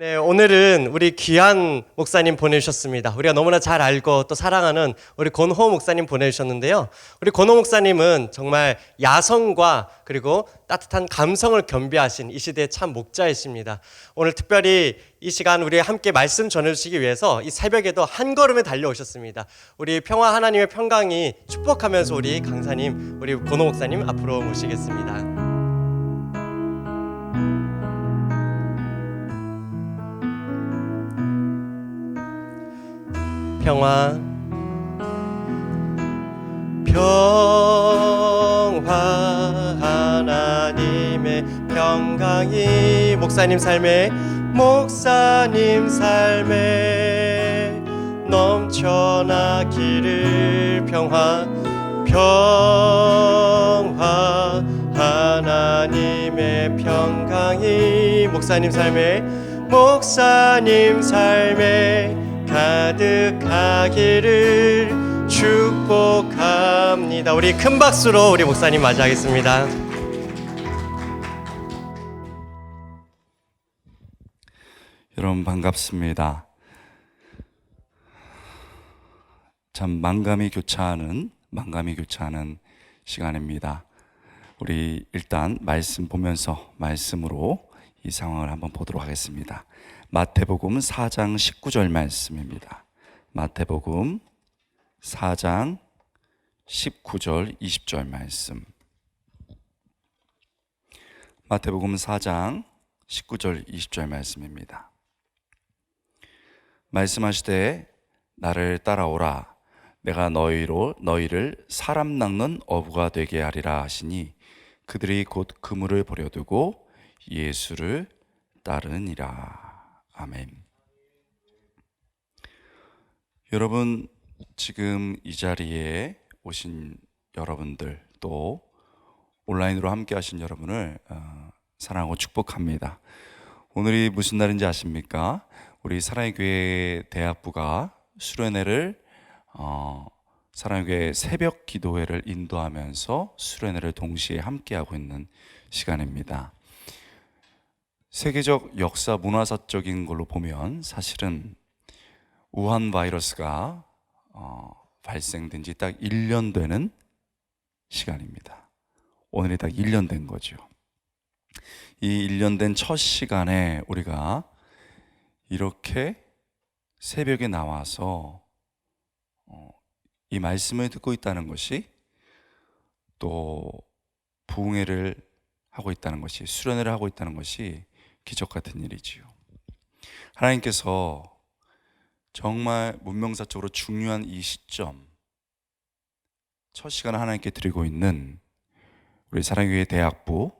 네, 오늘은 우리 귀한 목사님 보내주셨습니다. 우리가 너무나 잘 알고 또 사랑하는 우리 권호 목사님 보내주셨는데요. 우리 권호 목사님은 정말 야성과 그리고 따뜻한 감성을 겸비하신 이 시대의 참 목자이십니다. 오늘 특별히 이 시간 우리 함께 말씀 전해주시기 위해서 이 새벽에도 한 걸음에 달려오셨습니다. 우리 평화 하나님의 평강이 축복하면서 우리 강사님, 우리 권호 목사님 앞으로 모시겠습니다. 평화 하나님의 평강이 목사님 삶에 넘쳐나기를. 평화 하나님의 평강이 목사님 삶에 가득하기를 축복합니다. 우리 큰 박수로 우리 목사님 맞이하겠습니다. 여러분 반갑습니다. 참 만감이 교차하는 시간입니다. 우리 일단 말씀 보면서 말씀으로 이 상황을 한번 보도록 하겠습니다. 마태복음 4장 19절 말씀입니다. 마태복음 4장 19절 20절 말씀. 마태복음 4장 19절 20절 말씀입니다. 말씀하시되 나를 따라오라. 내가 너희를 사람 낚는 어부가 되게 하리라 하시니 그들이 곧 그물을 버려두고 예수를 따르니라. 아멘. 여러분, 지금 이 자리에 오신 여러분들, 또 온라인으로 함께 하신 여러분을 사랑하고 축복합니다. 오늘이 무슨 날인지 아십니까? 우리 사랑의 교회 대학부가 수련회를 사랑의 교회 새벽 기도회를 인도하면서 수련회를 동시에 함께하고 있는 시간입니다. 세계적 역사 문화사적인 걸로 보면 사실은 우한 바이러스가 발생된 지 딱 1년 되는 시간입니다. 오늘이 딱 1년 된 거죠. 이 1년 된 첫 시간에 우리가 이렇게 새벽에 나와서 이 말씀을 듣고 있다는 것이, 또 부흥회를 하고 있다는 것이, 수련회를 하고 있다는 것이 기적 같은 일이지요. 하나님께서 정말 문명사적으로 중요한 이 시점, 첫 시간을 하나님께 드리고 있는 우리 사랑의 교회 대학부,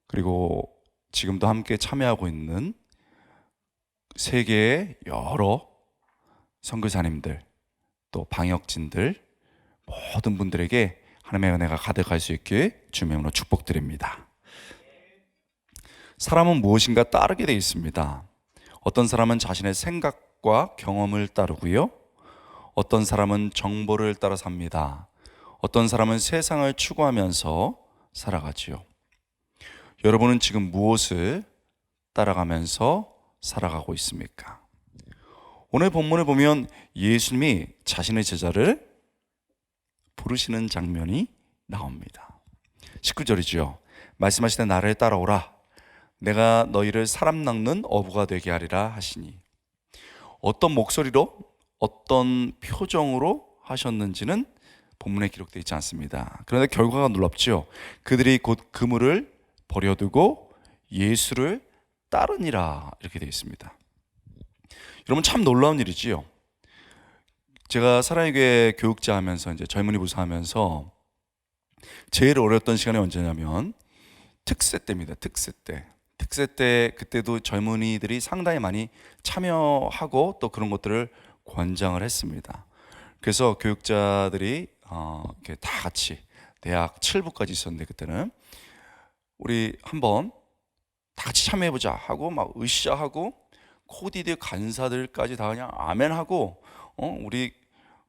그리고 지금도 함께 참여하고 있는 세계의 여러 선교사님들, 또 방역진들, 모든 분들에게 하나님의 은혜가 가득할 수 있게 주님의 이름으로 축복드립니다. 사람은 무엇인가 따르게 되어 있습니다. 어떤 사람은 자신의 생각과 경험을 따르고요, 어떤 사람은 정보를 따라 삽니다. 어떤 사람은 세상을 추구하면서 살아가지요. 여러분은 지금 무엇을 따라가면서 살아가고 있습니까? 오늘 본문을 보면 예수님이 자신의 제자를 부르시는 장면이 나옵니다. 19절이죠. 말씀하시되 나를 따라오라. 내가 너희를 사람 낚는 어부가 되게 하리라 하시니. 어떤 목소리로, 어떤 표정으로 하셨는지는 본문에 기록되어 있지 않습니다. 그런데 결과가 놀랍죠. 그들이 곧 그물을 버려두고 예수를 따르니라, 이렇게 되어 있습니다. 여러분, 참 놀라운 일이지요. 제가 사랑의 교회 교육자 하면서, 이제 젊은이 부사 하면서 제일 어려웠던 시간이 언제냐면 특세 때입니다. 특세 때 그때도 젊은이들이 상당히 많이 참여하고 또 그런 것들을 권장을 했습니다. 그래서 교육자들이 이렇게 다 같이 대학 7부까지 있었는데, 그때는 우리 한번 다 같이 참여해보자 하고 막 으쌰하고 코디드 간사들까지 다 그냥 아멘하고 우리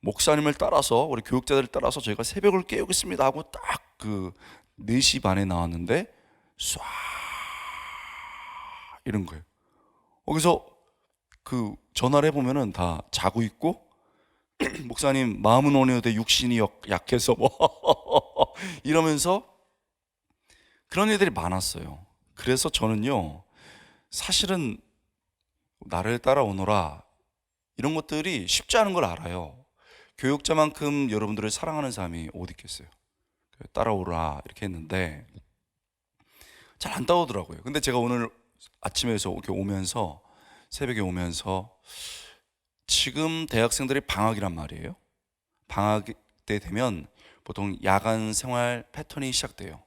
목사님을 따라서, 우리 교육자들을 따라서 저희가 새벽을 깨우겠습니다 하고 딱 그 4시 반에 나왔는데 쏴 이런 거예요. 거기서 그 전화를 해보면은 다 자고 있고 목사님 마음은 온유한데 육신이 약해서 뭐 이러면서 그런 일들이 많았어요. 그래서 저는요, 사실은 나를 따라오너라 이런 것들이 쉽지 않은 걸 알아요. 교육자만큼 여러분들을 사랑하는 사람이 어디 있겠어요. 따라오라 이렇게 했는데 잘 안 따오더라고요. 근데 제가 오늘 아침에서 이렇게 오면서, 새벽에 오면서, 지금 대학생들이 방학이란 말이에요. 방학 때 되면 보통 야간 생활 패턴이 시작돼요.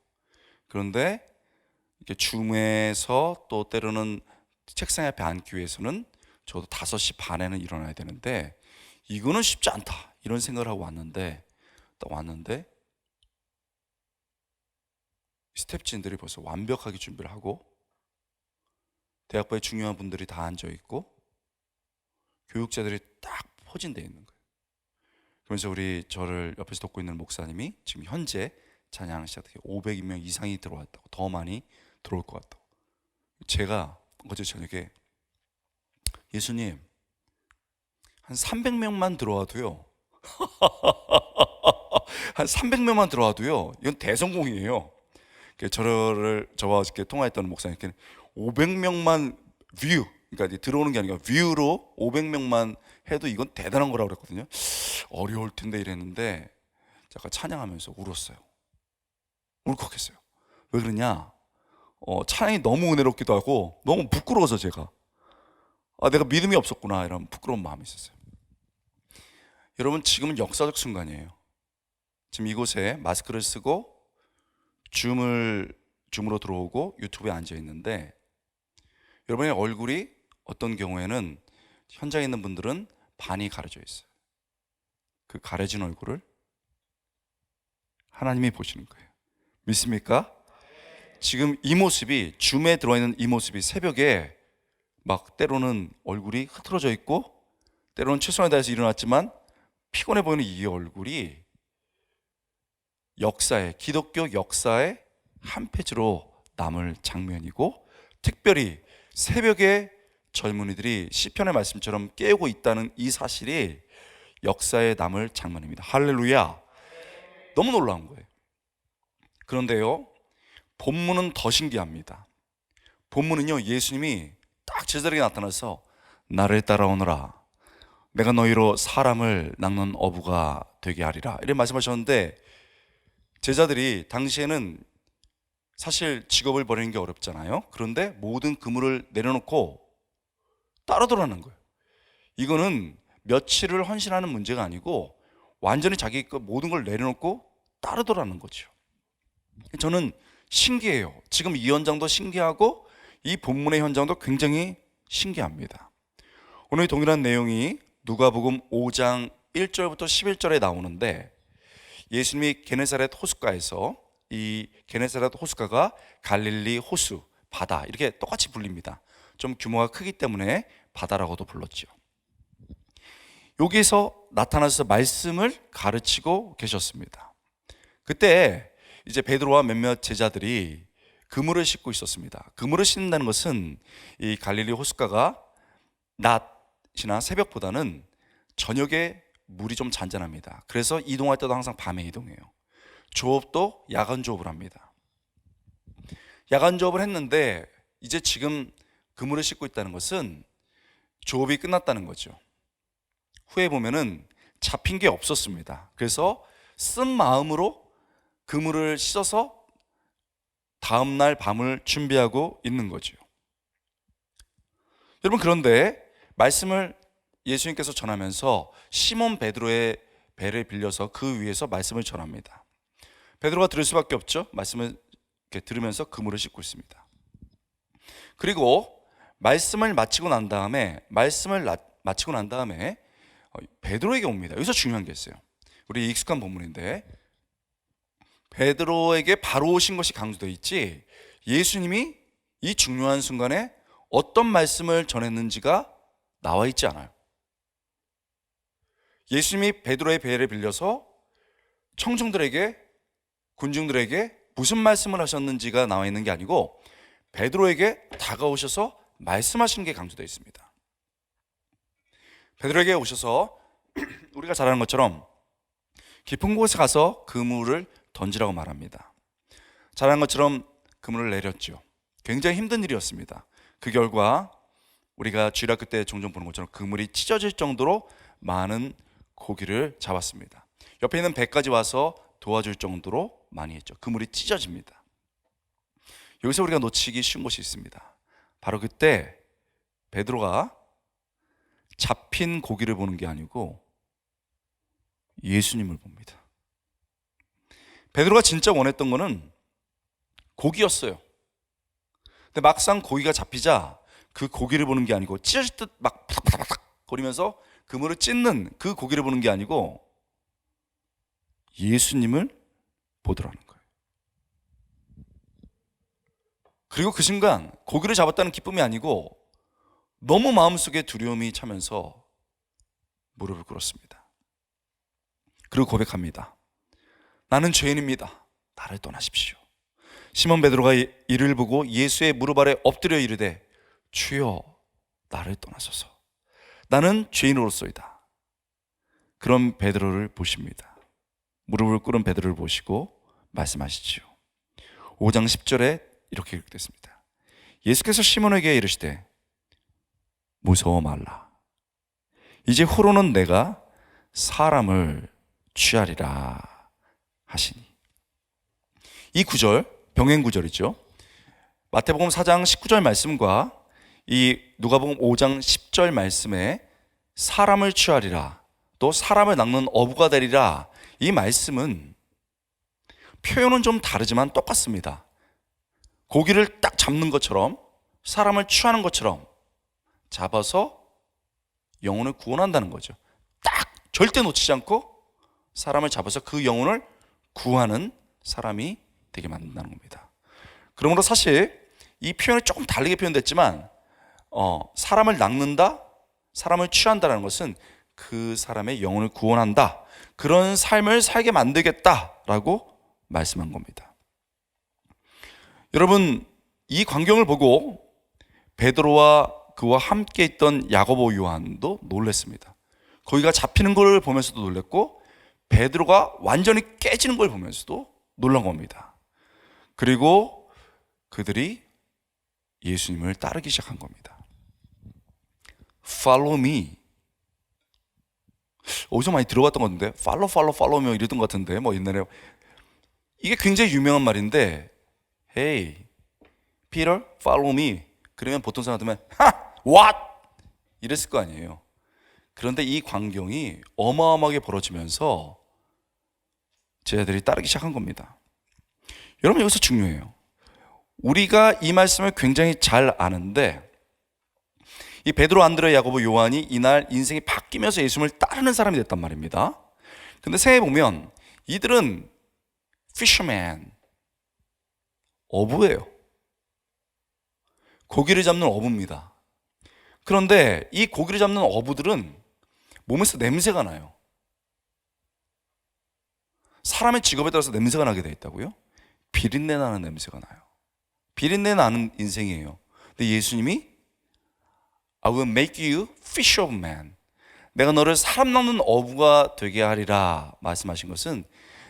그런데 이렇게 줌에서 또 때로는 책상 앞에 앉기 위해서는 저도 5시 반에는 일어나야 되는데 이거는 쉽지 않다 이런 생각을 하고 왔는데, 딱 왔는데 스텝진들이 벌써 완벽하게 준비를 하고 대학부의 중요한 분들이 다 앉아 있고 교육자들이 딱 포진되어 있는 거예요. 그러면서 저를 옆에서 돕고 있는 목사님이 지금 현재 찬양 시작해 500명 이상이 들어왔다고, 더 많이 들어올 것 같다고. 제가 어제 저녁에 예수님 한 300명만 들어와도요 한 300명만 들어와도요 이건 대성공이에요. 저와 이렇게 통화했던 목사님께 500명만 뷰, 그러니까 들어오는 게 아니라 뷰로 500명만 해도 이건 대단한 거라고 그랬거든요. 어려울 텐데 이랬는데 제가 찬양하면서 울었어요. 울컥했어요. 왜 그러냐? 찬양이 너무 은혜롭기도 하고 너무 부끄러워서 제가 내가 믿음이 없었구나 이런 부끄러운 마음이 있었어요. 여러분, 지금은 역사적 순간이에요. 지금 이곳에 마스크를 쓰고 줌으로 들어오고 유튜브에 앉아 있는데 여러분의 얼굴이 어떤 경우에는 현장에 있는 분들은 반이 가려져 있어요. 그 가려진 얼굴을 하나님이 보시는 거예요. 믿습니까? 지금 이 모습이, 줌에 들어있는 이 모습이 새벽에 막 때로는 얼굴이 흐트러져 있고 때로는 최선을 다해서 일어났지만 피곤해 보이는 이 얼굴이 기독교 역사의 한 페이지로 남을 장면이고, 특별히 새벽에 젊은이들이 시편의 말씀처럼 깨우고 있다는 이 사실이 역사에 남을 장면입니다. 할렐루야. 너무 놀라운 거예요. 그런데요, 본문은 더 신기합니다. 본문은요, 예수님이 딱 제자들에게 나타나서 나를 따라오너라, 내가 너희로 사람을 낚는 어부가 되게 하리라 이렇게 말씀하셨는데, 제자들이 당시에는 사실 직업을 버리는 게 어렵잖아요. 그런데 모든 그물을 내려놓고 따르더라는 거예요. 이거는 며칠을 헌신하는 문제가 아니고 완전히 자기 모든 걸 내려놓고 따르더라는 거죠. 저는 신기해요. 지금 이 현장도 신기하고 이 본문의 현장도 굉장히 신기합니다. 오늘 동일한 내용이 누가복음 5장 1절부터 11절에 나오는데, 예수님이 게네사렛 호숫가에서, 이 게네사렛 호숫가가 갈릴리 호수, 바다 이렇게 똑같이 불립니다. 좀 규모가 크기 때문에 바다라고도 불렀죠. 여기서 나타나서 말씀을 가르치고 계셨습니다. 그때 이제 베드로와 몇몇 제자들이 그물을 싣고 있었습니다. 그물을 싣는다는 것은 이 갈릴리 호숫가가 낮이나 새벽보다는 저녁에 물이 좀 잔잔합니다. 그래서 이동할 때도 항상 밤에 이동해요. 조업도 야간 조업을 합니다. 야간 조업을 했는데 이제 지금 그물을 싣고 있다는 것은 조업이 끝났다는 거죠. 후에 보면은 잡힌 게 없었습니다. 그래서 쓴 마음으로 그물을 씻어서 다음날 밤을 준비하고 있는 거죠. 여러분, 그런데 말씀을 예수님께서 전하면서 시몬 베드로의 배를 빌려서 그 위에서 말씀을 전합니다. 베드로가 들을 수밖에 없죠. 말씀을 이렇게 들으면서 그물을 씻고 있습니다. 그리고 말씀을 마치고 난 다음에 베드로에게 옵니다. 여기서 중요한 게 있어요. 우리 익숙한 본문인데 베드로에게 바로 오신 것이 강조되어 있지, 예수님이 이 중요한 순간에 어떤 말씀을 전했는지가 나와 있지 않아요. 예수님이 베드로의 배를 빌려서 청중들에게, 군중들에게 무슨 말씀을 하셨는지가 나와 있는 게 아니고 베드로에게 다가오셔서 말씀하시는 게 강조되어 있습니다. 베드로에게 오셔서 우리가 잘 아는 것처럼 깊은 곳에 가서 그물을 던지라고 말합니다. 잘 아는 것처럼 그물을 내렸죠. 굉장히 힘든 일이었습니다. 그 결과 우리가 주일학교 때 종종 보는 것처럼 그물이 찢어질 정도로 많은 고기를 잡았습니다. 옆에 있는 배까지 와서 도와줄 정도로 많이 했죠. 그물이 찢어집니다. 여기서 우리가 놓치기 쉬운 것이 있습니다. 바로 그때 베드로가 잡힌 고기를 보는 게 아니고 예수님을 봅니다. 베드로가 진짜 원했던 거는 고기였어요. 근데 막상 고기가 잡히자 그 고기를 보는 게 아니고 찢어질 듯 막 파닥파닥 거리면서 그물을 찢는 그 고기를 보는 게 아니고 예수님을 보더라는 거예요. 그리고 그 순간 고기를 잡았다는 기쁨이 아니고 너무 마음속에 두려움이 차면서 무릎을 꿇었습니다. 그리고 고백합니다. 나는 죄인입니다. 나를 떠나십시오. 시몬 베드로가 이를 보고 예수의 무릎 아래 엎드려 이르되 주여 나를 떠나소서. 나는 죄인으로소이다. 그런 베드로를 보십니다. 무릎을 꿇은 베드로를 보시고 말씀하시지요. 5장 10절에 이렇게 기록됐습니다. 예수께서 시몬에게 이르시되 무서워 말라. 이제 후로는 내가 사람을 취하리라 하시니. 이 구절 병행 구절이죠. 마태복음 4장 19절 말씀과 이 누가복음 5장 10절 말씀에 사람을 취하리라, 또 사람을 낚는 어부가 되리라, 이 말씀은 표현은 좀 다르지만 똑같습니다. 고기를 딱 잡는 것처럼, 사람을 취하는 것처럼 잡아서 영혼을 구원한다는 거죠. 딱 절대 놓치지 않고 사람을 잡아서 그 영혼을 구하는 사람이 되게 만든다는 겁니다. 그러므로 사실 이 표현이 조금 다르게 표현됐지만 사람을 낚는다, 사람을 취한다는 것은 그 사람의 영혼을 구원한다, 그런 삶을 살게 만들겠다라고 말씀한 겁니다. 여러분, 이 광경을 보고 베드로와 그와 함께 있던 야고보, 요한도 놀랐습니다. 거기가 잡히는 걸 보면서도 놀랐고 베드로가 완전히 깨지는 걸 보면서도 놀란 겁니다. 그리고 그들이 예수님을 따르기 시작한 겁니다. Follow me. 어디서 많이 들어봤던 건데 follow me 이랬던 것 같은데, 뭐 옛날에 이게 굉장히 유명한 말인데, Hey, Peter, follow me. 그러면 보통 사람들은 What? 이랬을 거 아니에요. 그런데 이 광경이 어마어마하게 벌어지면서 제자들이 따르기 시작한 겁니다. 여러분, 여기서 중요해요. 우리가 이 말씀을 굉장히 잘 아는데 이 베드로, 안드레, 야고보, 요한이 이날 인생이 바뀌면서 예수님을 따르는 사람이 됐단 말입니다. 근데 생각해보면 이들은 fisherman, 어부예요. 고기를 잡는 어부입니다. 그런데 이 고기를 잡는 어부들은 몸에서 냄새가 나요. 사람의 직업에 따라서 냄새가 나게 되어 있다고요? 비린내 나는 냄새가 나요. 비린내 나는 인생이에요. 근데 예수님이 I will make you fish of men. 내가 너를 사람 낚는 어부가 되게 하리라 말씀하신 것은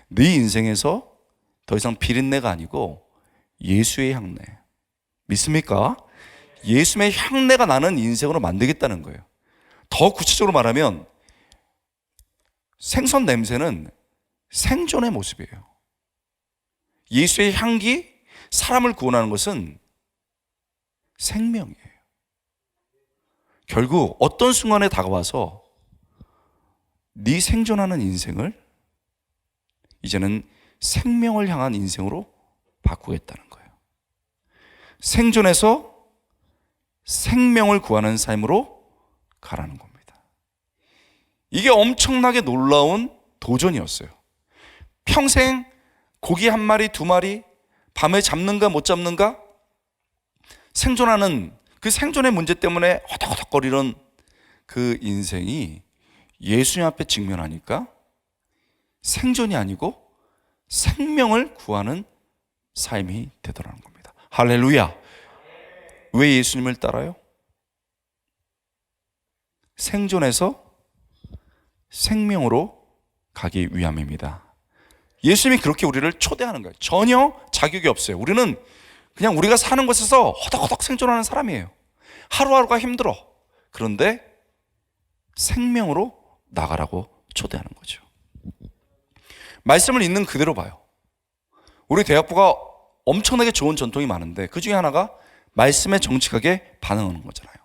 네 인생에서 더 이상 비린내가 아니고 예수의 향내. 믿습니까? 예수의 향내가 나는 인생으로 만들겠다는 거예요. 더 구체적으로 말하면 생선 냄새는 생존의 모습이에요. 예수의 향기, 사람을 구원하는 것은 생명이에요. 결국 어떤 순간에 다가와서 네 생존하는 인생을 이제는 생명을 향한 인생으로 바꾸겠다는 거예요. 생존에서 생명을 구하는 삶으로 가라는 겁니다. 이게 엄청나게 놀라운 도전이었어요. 평생 고기 한 마리, 두 마리, 밤에 잡는가 못 잡는가 생존하는 그 생존의 문제 때문에 허덕허덕거리는 그 인생이 예수님 앞에 직면하니까 생존이 아니고 생명을 구하는 삶이 되더라는 겁니다. 할렐루야. 왜 예수님을 따라요? 생존에서 생명으로 가기 위함입니다. 예수님이 그렇게 우리를 초대하는 거예요. 전혀 자격이 없어요. 우리는 그냥 우리가 사는 곳에서 허덕허덕 생존하는 사람이에요. 하루하루가 힘들어. 그런데 생명으로 나가라고 초대하는 거죠. 말씀을 있는 그대로 봐요. 우리 대학부가 엄청나게 좋은 전통이 많은데 그 중에 하나가 말씀에 정직하게 반응하는 거잖아요.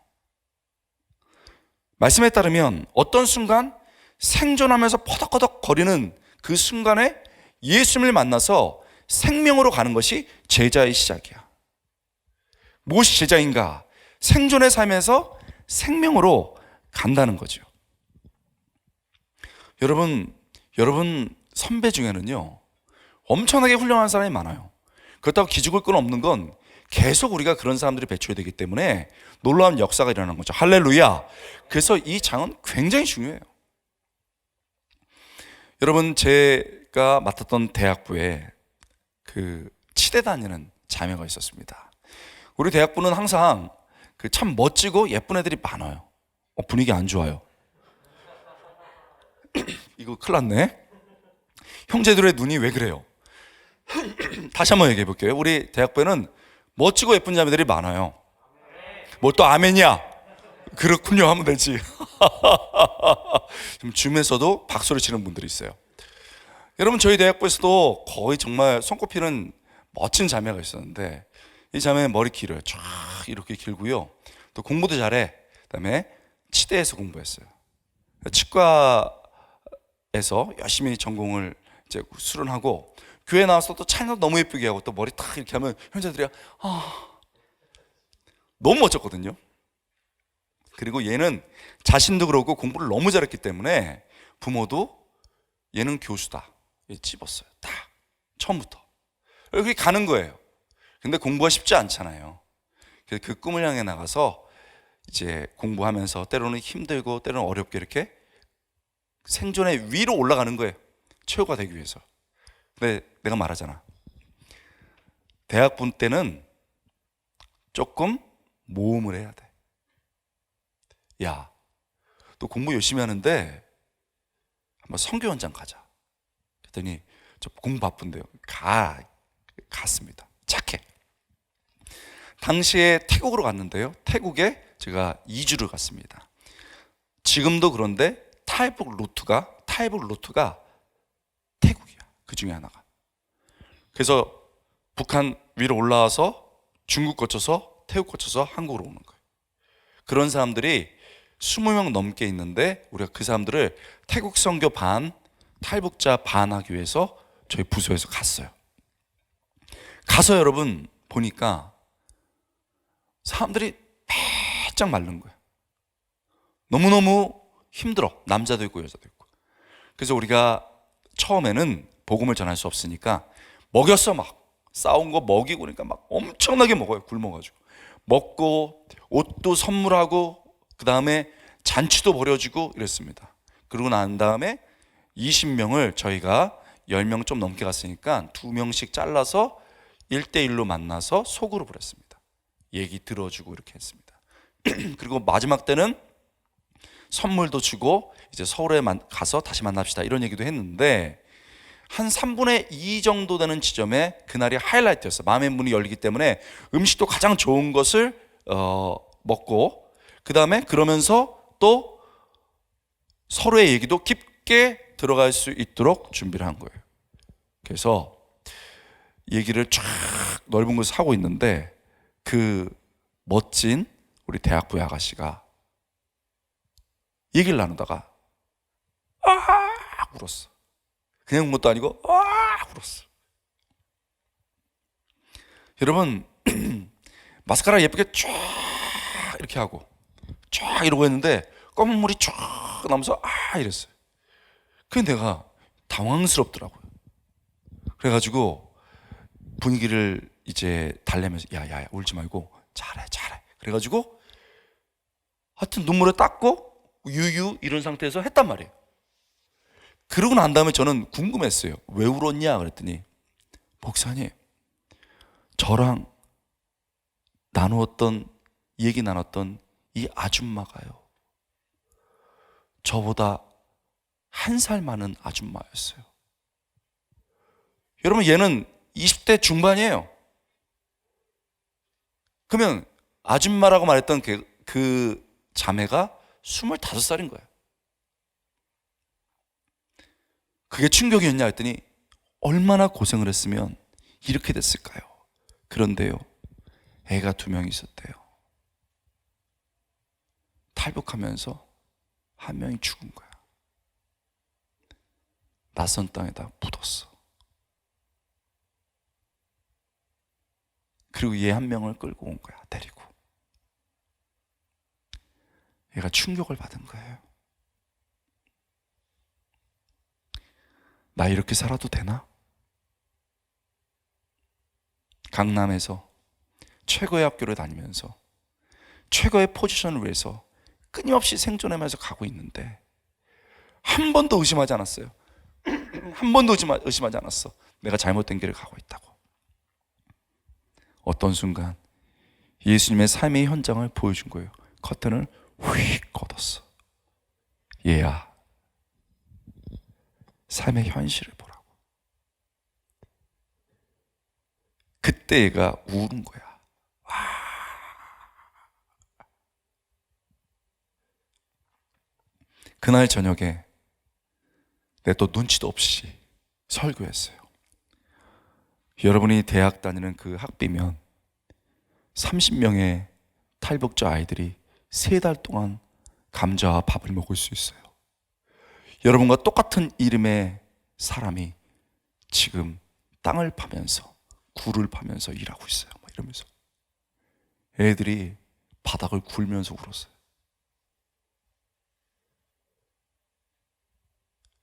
말씀에 따르면 어떤 순간 생존하면서 퍼덕퍼덕 거리는 그 순간에 예수님을 만나서 생명으로 가는 것이 제자의 시작이야. 무엇이 제자인가? 생존의 삶에서 생명으로 간다는 거죠. 여러분 선배 중에는요 엄청나게 훌륭한 사람이 많아요. 그렇다고 기죽을 건 없는 건 계속 우리가 그런 사람들이 배출이 되기 때문에 놀라운 역사가 일어나는 거죠. 할렐루야. 그래서 이 장은 굉장히 중요해요. 여러분, 제가 맡았던 대학부에 그 치대 다니는 자매가 있었습니다. 우리 대학부는 항상 그 참 멋지고 예쁜 애들이 많아요. 분위기 안 좋아요. 이거 큰일 났네. 형제들의 눈이 왜 그래요? 다시 한번 얘기해 볼게요. 우리 대학부에는 멋지고 예쁜 자매들이 많아요. 뭐 또 아멘이야? 그렇군요 하면 되지. 좀 줌에서도 박수를 치는 분들이 있어요. 여러분, 저희 대학부에서도 거의 정말 손꼽히는 멋진 자매가 있었는데 이 자매는 머리 길어요. 쫙 이렇게 길고요. 또 공부도 잘해. 그다음에 치대에서 공부했어요. 치과에서 열심히 전공을 이제 수련하고 교회 나와서 또 찬양도 너무 예쁘게 하고 또 머리 탁 이렇게 하면 형제들이 너무 멋졌거든요. 그리고 얘는 자신도 그러고 공부를 너무 잘했기 때문에 부모도 얘는 교수다 찝었어요. 딱 처음부터 여기 가는 거예요. 근데 공부가 쉽지 않잖아요. 그래서 그 꿈을 향해 나가서 이제 공부하면서 때로는 힘들고 때로는 어렵게 이렇게 생존의 위로 올라가는 거예요. 최고가 되기 위해서. 근데 내가 말하잖아. 대학부 때는 조금 모험을 해야 돼. 야, 너 공부 열심히 하는데 한번 선교 현장 가자. 그랬더니 저 공부 바쁜데요. 갔습니다. 착해. 당시에 태국으로 갔는데요. 태국에 제가 2주를 갔습니다. 지금도 그런데 탈북 루트가 태국이야. 그 중에 하나가. 그래서 북한 위로 올라와서 중국 거쳐서 태국 거쳐서 한국으로 오는 거예요. 그런 사람들이 20명 넘게 있는데 우리가 그 사람들을 태국 선교 반, 탈북자 반 하기 위해서 저희 부서에서 갔어요. 가서 여러분 보니까 사람들이 바짝 마른 거예요. 너무너무 힘들어. 남자도 있고 여자도 있고. 그래서 우리가 처음에는 복음을 전할 수 없으니까 먹였어. 막 싸운 거 먹이고 그러니까 막 엄청나게 먹어요. 굶어가지고 먹고 옷도 선물하고 그 다음에 잔치도 벌여주고 이랬습니다. 그러고 난 다음에 20명을 저희가 10명 좀 넘게 갔으니까 2명씩 잘라서 1대1로 만나서 소그룹을 했습니다. 얘기 들어주고 이렇게 했습니다. 그리고 마지막 때는 선물도 주고 이제 서울에 가서 다시 만납시다 이런 얘기도 했는데 한 3분의 2 정도 되는 지점에 그날이 하이라이트였어요. 마음의 문이 열리기 때문에 음식도 가장 좋은 것을 먹고 그 다음에 그러면서 또 서로의 얘기도 깊게 들어갈 수 있도록 준비를 한 거예요. 그래서 얘기를 쫙 넓은 곳에서 하고 있는데 그 멋진 우리 대학부의 아가씨가 얘기를 나누다가 울었어. 그냥 운 것도 아니고 울었어. 여러분 마스카라 예쁘게 쫙 이렇게 하고 쫙 이러고 했는데 검은 물이 쫙 나면서 이랬어요. 그게 내가 당황스럽더라고요. 그래가지고 분위기를 이제 달래면서 야 울지 말고 잘해 그래가지고 하여튼 눈물을 닦고 유유 이런 상태에서 했단 말이에요. 그러고 난 다음에 저는 궁금했어요. 왜 울었냐 그랬더니 목사님 저랑 얘기 나눴던 이 아줌마가요 저보다 1살 많은 아줌마였어요. 여러분, 얘는 20대 중반이에요. 그러면 아줌마라고 말했던 그 자매가 25살인 거예요. 그게 충격이었냐 했더니 얼마나 고생을 했으면 이렇게 됐을까요? 그런데요, 애가 2명 있었대요. 탈북하면서 한 명이 죽은 거야. 낯선 땅에다 묻었어. 그리고 얘 한 명을 끌고 온 거야, 데리고. 얘가 충격을 받은 거예요. 나 이렇게 살아도 되나? 강남에서 최고의 학교를 다니면서 최고의 포지션을 위해서 끊임없이 생존하면서 가고 있는데 한 번도 의심하지 않았어요. 한 번도 의심하지 않았어. 내가 잘못된 길을 가고 있다고. 어떤 순간 예수님의 삶의 현장을 보여준 거예요. 커튼을 휙 걷었어. 얘야, 삶의 현실을 보라고. 그때 얘가 우는 거야. 그날 저녁에 내 또 눈치도 없이 설교했어요. 여러분이 대학 다니는 그 학비면 30명의 탈북자 아이들이 3달 동안 감자와 밥을 먹을 수 있어요. 여러분과 똑같은 이름의 사람이 지금 땅을 파면서 굴을 파면서 일하고 있어요. 막 이러면서 애들이 바닥을 굴면서 울었어요.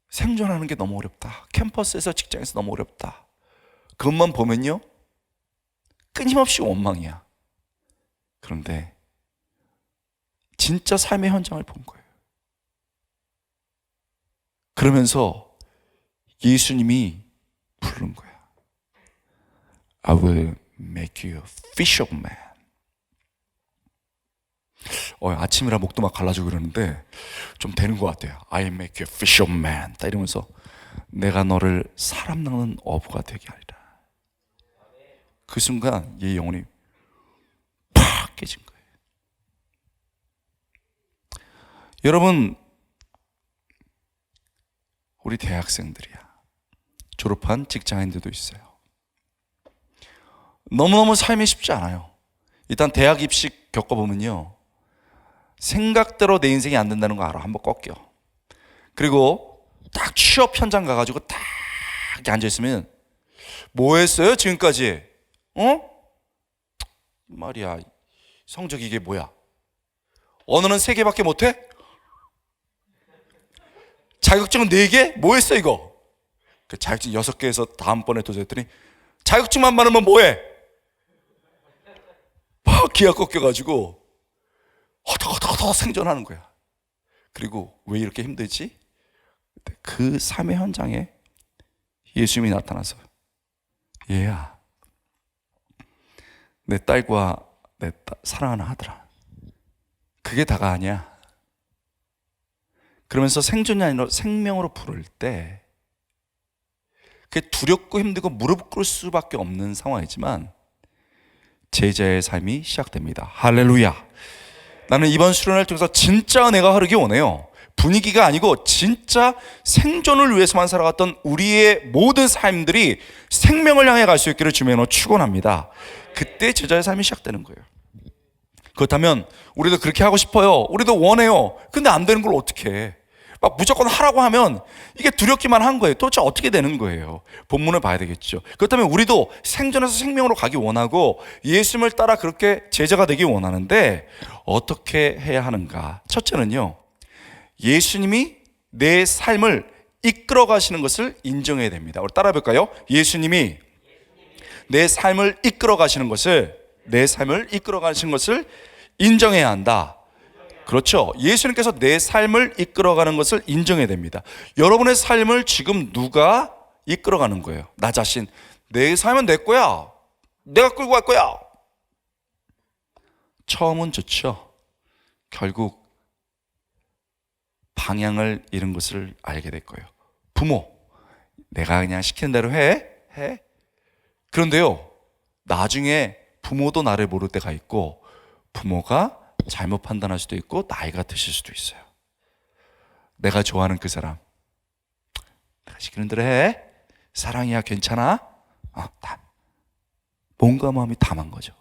생존하는 게 너무 어렵다. 캠퍼스에서 직장에서 너무 어렵다. 그것만 보면요, 끊임없이 원망이야. 그런데 진짜 삶의 현장을 본 거예요. 그러면서 예수님이 부른 거야. I will make you fish of men. 아침이라 목도 막 갈라지고 그러는데 좀 되는 것 같아요. I make you fish of men. 딱 이러면서 내가 너를 사람 낚는 어부가 되게 하리라. 그 순간 얘 영혼이 팍 깨진 거예요. 여러분, 우리 대학생들이야. 졸업한 직장인들도 있어요. 너무너무 삶이 쉽지 않아요. 일단 대학 입시 겪어보면요, 생각대로 내 인생이 안 된다는 거 알아. 한번 꺾여. 그리고 딱 취업 현장 가가지고 딱 이렇게 앉아있으면 뭐 했어요 지금까지? 말이야, 성적 이게 뭐야? 언어는 3개밖에 못해? 자격증은 4개? 뭐 했어 이거? 그 자격증 6개에서 다음번에 도전했더니 자격증만 많으면 뭐해? 막 기가 꺾여가지고 허덕허덕 생존하는 거야. 그리고 왜 이렇게 힘들지? 그 삶의 현장에 예수님이 나타나서 얘야, 내 딸과 내 사랑하는 아들아, 그게 다가 아니야. 그러면서 생존이 아니라 생명으로 부를 때 그게 두렵고 힘들고 무릎 꿇을 수밖에 없는 상황이지만 제자의 삶이 시작됩니다. 할렐루야. 나는 이번 수련회를 통해서 진짜 은혜가 흐르기 원해요. 분위기가 아니고 진짜 생존을 위해서만 살아갔던 우리의 모든 삶들이 생명을 향해 갈 수 있기를 주님으로 축원합니다. 그때 제자의 삶이 시작되는 거예요. 그렇다면 우리도 그렇게 하고 싶어요. 우리도 원해요. 근데 안 되는 걸 어떻게 해? 막 무조건 하라고 하면 이게 두렵기만 한 거예요. 도대체 어떻게 되는 거예요? 본문을 봐야 되겠죠. 그렇다면 우리도 생존해서 생명으로 가기 원하고 예수님을 따라 그렇게 제자가 되기 원하는데 어떻게 해야 하는가? 첫째는요, 예수님이 내 삶을 이끌어 가시는 것을 인정해야 됩니다. 우리 따라 해볼까요? 예수님이 내 삶을 이끌어 가시는 것을 인정해야 한다. 그렇죠. 예수님께서 내 삶을 이끌어가는 것을 인정해야 됩니다. 여러분의 삶을 지금 누가 이끌어가는 거예요? 나 자신. 내 삶은 내 거야. 내가 끌고 갈 거야. 처음은 좋죠. 결국 방향을 잃은 것을 알게 될 거예요. 부모, 내가 그냥 시키는 대로 해. 그런데요, 나중에 부모도 나를 모를 때가 있고 부모가 잘못 판단할 수도 있고 나이가 드실 수도 있어요. 내가 좋아하는 그 사람, 내가 시키는 대로 해. 사랑이야, 괜찮아? 몸과 마음이 다 만 거죠.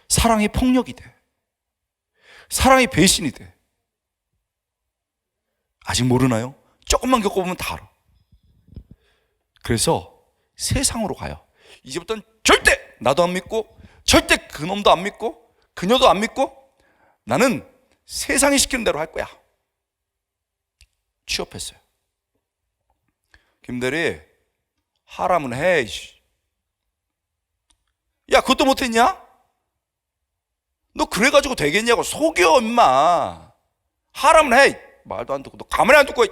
사랑이 폭력이 돼. 사랑이 배신이 돼. 아직 모르나요? 조금만 겪어보면 다 알아. 그래서 세상으로 가요. 이제부터는 절대 나도 안 믿고, 절대 그놈도 안 믿고, 그녀도 안 믿고, 나는 세상이 시키는 대로 할 거야. 취업했어요. 김대리, 하라면 해. 야, 그것도 못했냐? 너 그래가지고 되겠냐고. 속여 임마. 하라면 해. 말도 안 듣고 너 가만히 안 듣고.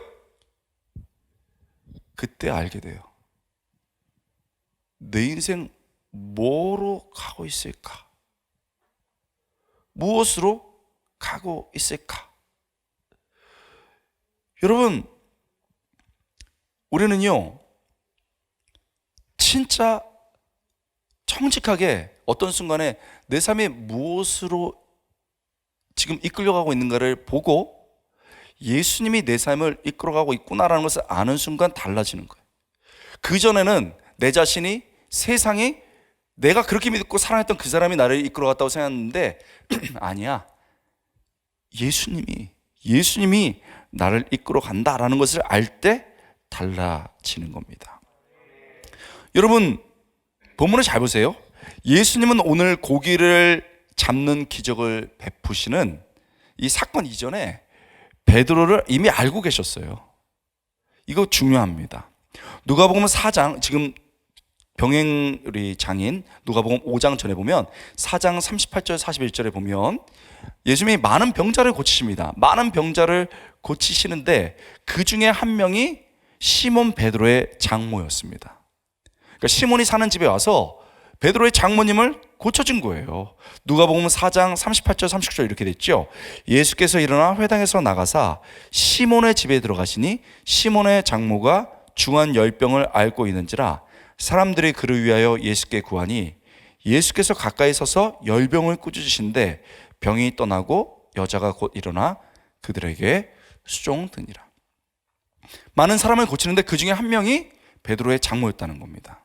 그때 알게 돼요. 내 인생 뭐로 가고 있을까? 무엇으로 가고 있을까? 여러분, 우리는요, 진짜 정직하게 어떤 순간에 내 삶이 무엇으로 지금 이끌려가고 있는가를 보고 예수님이 내 삶을 이끌어가고 있구나라는 것을 아는 순간 달라지는 거예요. 그전에는 내 자신이, 세상이, 내가 그렇게 믿고 사랑했던 그 사람이 나를 이끌어갔다고 생각했는데 아니야. 예수님이 나를 이끌어간다라는 것을 알 때 달라지는 겁니다. 여러분, 본문을 잘 보세요. 예수님은 오늘 고기를 잡는 기적을 베푸시는 이 사건 이전에 베드로를 이미 알고 계셨어요. 이거 중요합니다. 누가복음 4장, 지금 병행 우리 장인 누가복음 5장 전에 보면 4장 38절 41절에 보면 예수님이 많은 병자를 고치십니다. 많은 병자를 고치시는데 그 중에 한 명이 시몬 베드로의 장모였습니다. 그러니까 시몬이 사는 집에 와서 베드로의 장모님을 고쳐준 거예요. 누가복음 4장 38절 39절 이렇게 됐죠. 예수께서 일어나 회당에서 나가사 시몬의 집에 들어가시니 시몬의 장모가 중한 열병을 앓고 있는지라 사람들이 그를 위하여 예수께 구하니 예수께서 가까이 서서 열병을 꾸짖으신데 병이 떠나고 여자가 곧 일어나 그들에게 수종드니라. 많은 사람을 고치는데 그 중에 한 명이 베드로의 장모였다는 겁니다.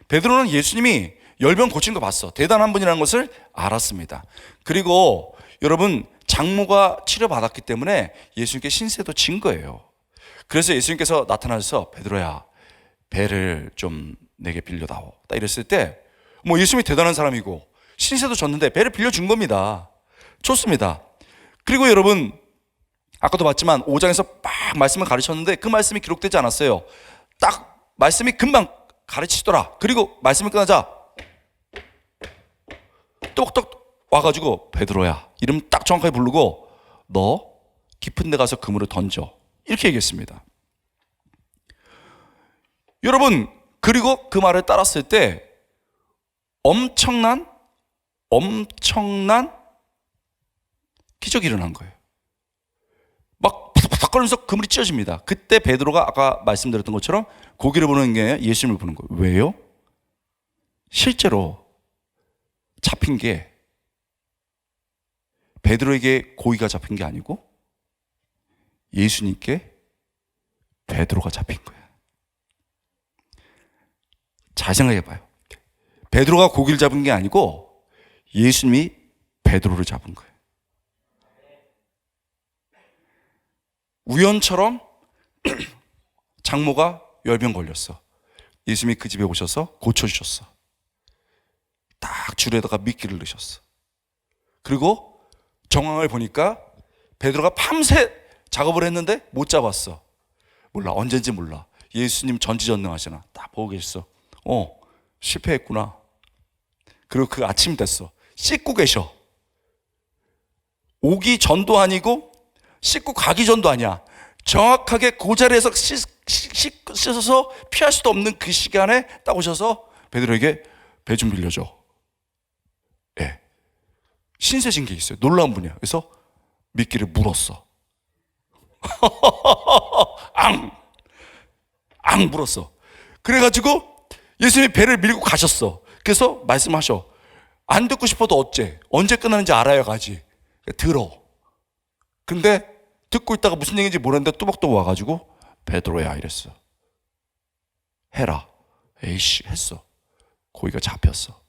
베드로는 예수님이 열병 고치는 거 봤어. 대단한 분이라는 것을 알았습니다. 그리고 여러분, 장모가 치료받았기 때문에 예수님께 신세도 진 거예요. 그래서 예수님께서 나타나셔서 베드로야, 배를 좀 내게 빌려다오. 딱 이랬을 때 뭐 예수님이 대단한 사람이고 신세도 졌는데 배를 빌려준 겁니다. 좋습니다. 그리고 여러분, 아까도 봤지만 5장에서 막 말씀을 가르쳤는데 그 말씀이 기록되지 않았어요. 딱 말씀이 금방 가르치시더라. 그리고 말씀이 끝나자 똑똑 와가지고 베드로야, 이름 딱 정확하게 부르고 너 깊은 데 가서 그물을 던져, 이렇게 얘기했습니다. 여러분, 그리고 그 말을 따랐을 때 엄청난 기적이 일어난 거예요. 막 바삭바삭거리면서 그물이 찢어집니다. 그때 베드로가 아까 말씀드렸던 것처럼 고기를 보는 게 예수님을 보는 거예요. 왜요? 실제로 잡힌 게 베드로에게 고기가 잡힌 게 아니고 예수님께 베드로가 잡힌 거예요. 잘 생각해 봐요. 베드로가 고기를 잡은 게 아니고 예수님이 베드로를 잡은 거예요. 우연처럼 장모가 열병 걸렸어. 예수님이 그 집에 오셔서 고쳐주셨어. 딱 줄에다가 미끼를 넣으셨어. 그리고 정황을 보니까 베드로가 밤새 작업을 했는데 못 잡았어. 몰라, 언젠지 몰라. 예수님 전지전능하시나 딱 보고 계셨어. 실패했구나. 그리고 그 아침 됐어. 씻고 계셔. 오기 전도 아니고 씻고 가기 전도 아니야. 정확하게 그 자리에서 씻어서 피할 수도 없는 그 시간에 딱 오셔서 베드로에게 배 좀 빌려줘. 예. 신세진 게 있어요. 놀라운 분이야. 그래서 미끼를 물었어. 앙 물었어. 그래가지고 예수님이 배를 밀고 가셨어. 그래서 말씀하셔. 안 듣고 싶어도 어째? 언제 끝나는지 알아야 가지. 들어. 근데 듣고 있다가 무슨 얘기인지 모르는데 뚜벅뚜벅 와가지고 베드로야 이랬어. 해라. 에이씨 했어. 고기가 잡혔어.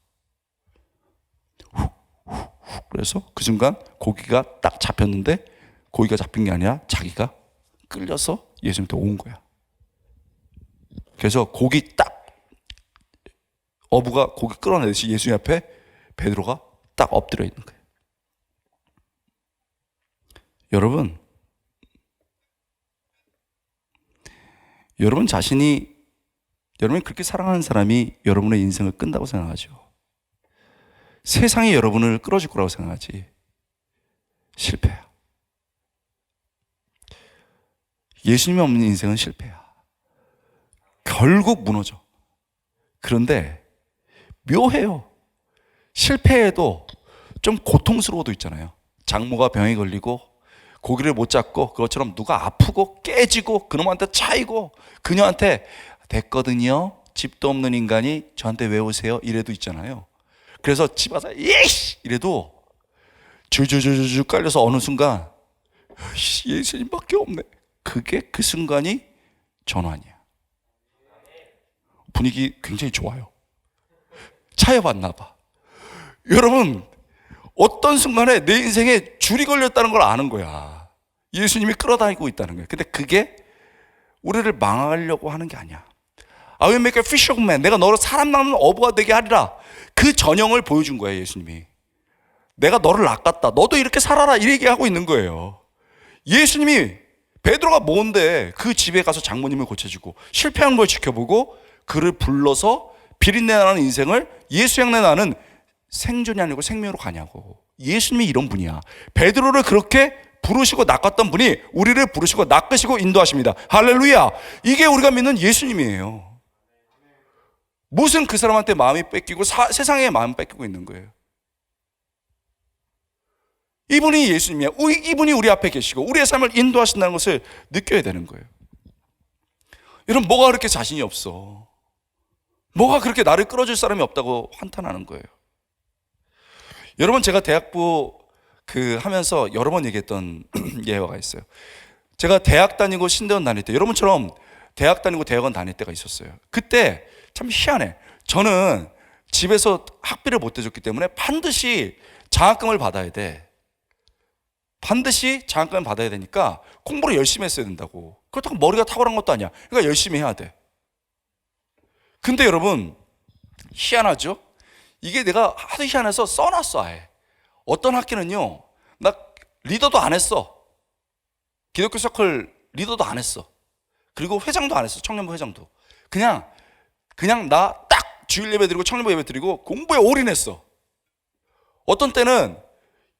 그래서 그 순간 고기가 딱 잡혔는데 고기가 잡힌 게 아니라 자기가 끌려서 예수님한테 온 거야. 그래서 고기 딱 어부가 고기 끌어내듯이 예수님 앞에 베드로가 딱 엎드려 있는 거예요. 여러분 자신이 여러분이 그렇게 사랑하는 사람이 여러분의 인생을 끈다고 생각하죠. 세상이 여러분을 끌어줄 거라고 생각하지. 실패야. 예수님이 없는 인생은 실패야. 결국 무너져. 그런데 묘해요. 실패해도 좀 고통스러워도 있잖아요. 장모가 병에 걸리고 고기를 못 잡고 그것처럼 누가 아프고 깨지고 그놈한테 차이고 그녀한테 됐거든요. 집도 없는 인간이 저한테 왜 오세요? 이래도 있잖아요. 그래서 집 와서 예시! 이래도 줄줄줄줄 깔려서 어느 순간 예수님밖에 없네. 그게 그 순간이 전환이야. 분위기 굉장히 좋아요. 차여봤나 봐. 여러분 어떤 순간에 내 인생에 줄이 걸렸다는 걸 아는 거야. 예수님이 끌어다니고 있다는 거야. 근데 그게 우리를 망하려고 하는 게 아니야. I will make a fish of men. 내가 너를 사람 낚는 어부가 되게 하리라. 그 전형을 보여준 거예요, 예수님이. 내가 너를 낚았다. 너도 이렇게 살아라. 이 얘기하고 있는 거예요. 예수님이 베드로가 뭔데 그 집에 가서 장모님을 고쳐주고 실패한 걸 지켜보고 그를 불러서 비린내 나는 인생을 예수 향내 나는 생존이 아니고 생명으로 가냐고. 예수님이 이런 분이야. 베드로를 그렇게 부르시고 낚았던 분이 우리를 부르시고 낚으시고 인도하십니다. 할렐루야. 이게 우리가 믿는 예수님이에요. 무슨 그 사람한테 마음이 뺏기고 세상에 마음 뺏기고 있는 거예요. 이분이 예수님이야. 이분이 우리 앞에 계시고 우리의 삶을 인도하신다는 것을 느껴야 되는 거예요. 여러분 뭐가 그렇게 자신이 없어? 뭐가 그렇게 나를 끌어줄 사람이 없다고 한탄하는 거예요? 여러분 제가 대학부 하면서 여러 번 얘기했던 예화가 있어요. 제가 대학 다니고 신대원 다닐 때 여러분처럼 대학 다니고 대학원 다닐 때가 있었어요. 그때 참 희한해. 저는 집에서 학비를 못 대줬기 때문에 반드시 장학금을 받아야 돼. 반드시 장학금을 받아야 되니까 공부를 열심히 했어야 된다고. 그렇다고 머리가 탁월한 것도 아니야. 그러니까 열심히 해야 돼. 근데 여러분 희한하죠? 이게 내가 하도 희한해서 써놨어 아예. 어떤 학기는요 나 리더도 안 했어. 기독교 서클 리더도 안 했어. 그리고 회장도 안 했어. 청년부 회장도. 그냥 나 딱 주일 예배 드리고 청년부 예배 드리고 공부에 올인했어. 어떤 때는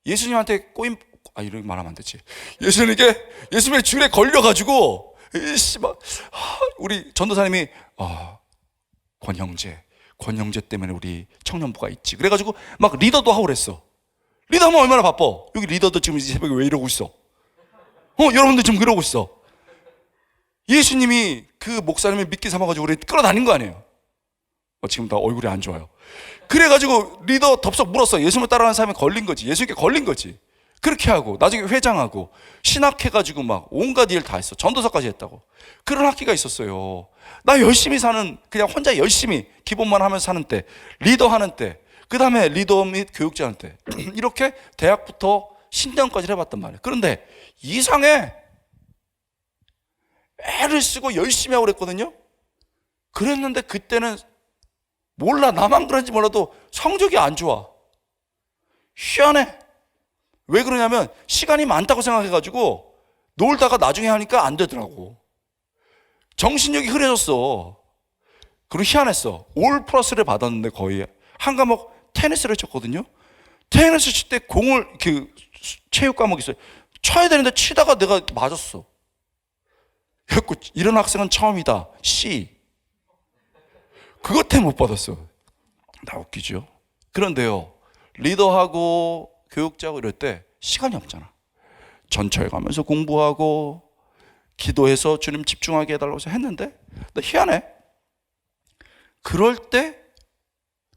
예수님한테 이런 말하면 안 되지. 예수님의 줄에 걸려가지고 우리 전도사님이 권 형제 때문에 우리 청년부가 있지. 그래가지고 막 리더도 하고 그랬어. 리더하면 얼마나 바빠. 여기 리더도 지금 이 새벽에 왜 이러고 있어? 여러분들 지금 그러고 있어. 예수님이 그 목사님을 믿기 삼아가지고 우리 끌어다닌 거 아니에요. 지금 나 얼굴이 안 좋아요. 그래가지고 리더 덥석 물었어. 예수님을 따라가는 사람이 걸린 거지. 예수님께 걸린 거지. 그렇게 하고 나중에 회장하고 신학해가지고 막 온갖 일 다 했어. 전도사까지 했다고. 그런 학기가 있었어요. 나 열심히 사는, 그냥 혼자 열심히 기본만 하면서 사는 때, 리더 하는 때, 그 다음에 리더 및 교육자 하는 때, 이렇게 대학부터 신대원까지 해봤단 말이에요. 그런데 이상해. 애를 쓰고 열심히 하고 그랬거든요. 그랬는데 그때는 몰라, 나만 그런지 몰라도 성적이 안 좋아. 희한해. 왜 그러냐면 시간이 많다고 생각해가지고 놀다가 나중에 하니까 안 되더라고. 정신력이 흐려졌어. 그리고 희한했어. 올 플러스를 받았는데 거의 한 과목 테니스를 쳤거든요. 테니스 칠 때 공을 체육 과목이 있어요. 쳐야 되는데 치다가 내가 맞았어. 그래갖고 이런 학생은 처음이다. C. 그것 때문에 못 받았어. 나 웃기죠. 그런데요, 리더하고 교육자고 이럴 때 시간이 없잖아. 전철 가면서 공부하고 기도해서 주님 집중하게 해달라고 해서 했는데 나 희한해. 그럴 때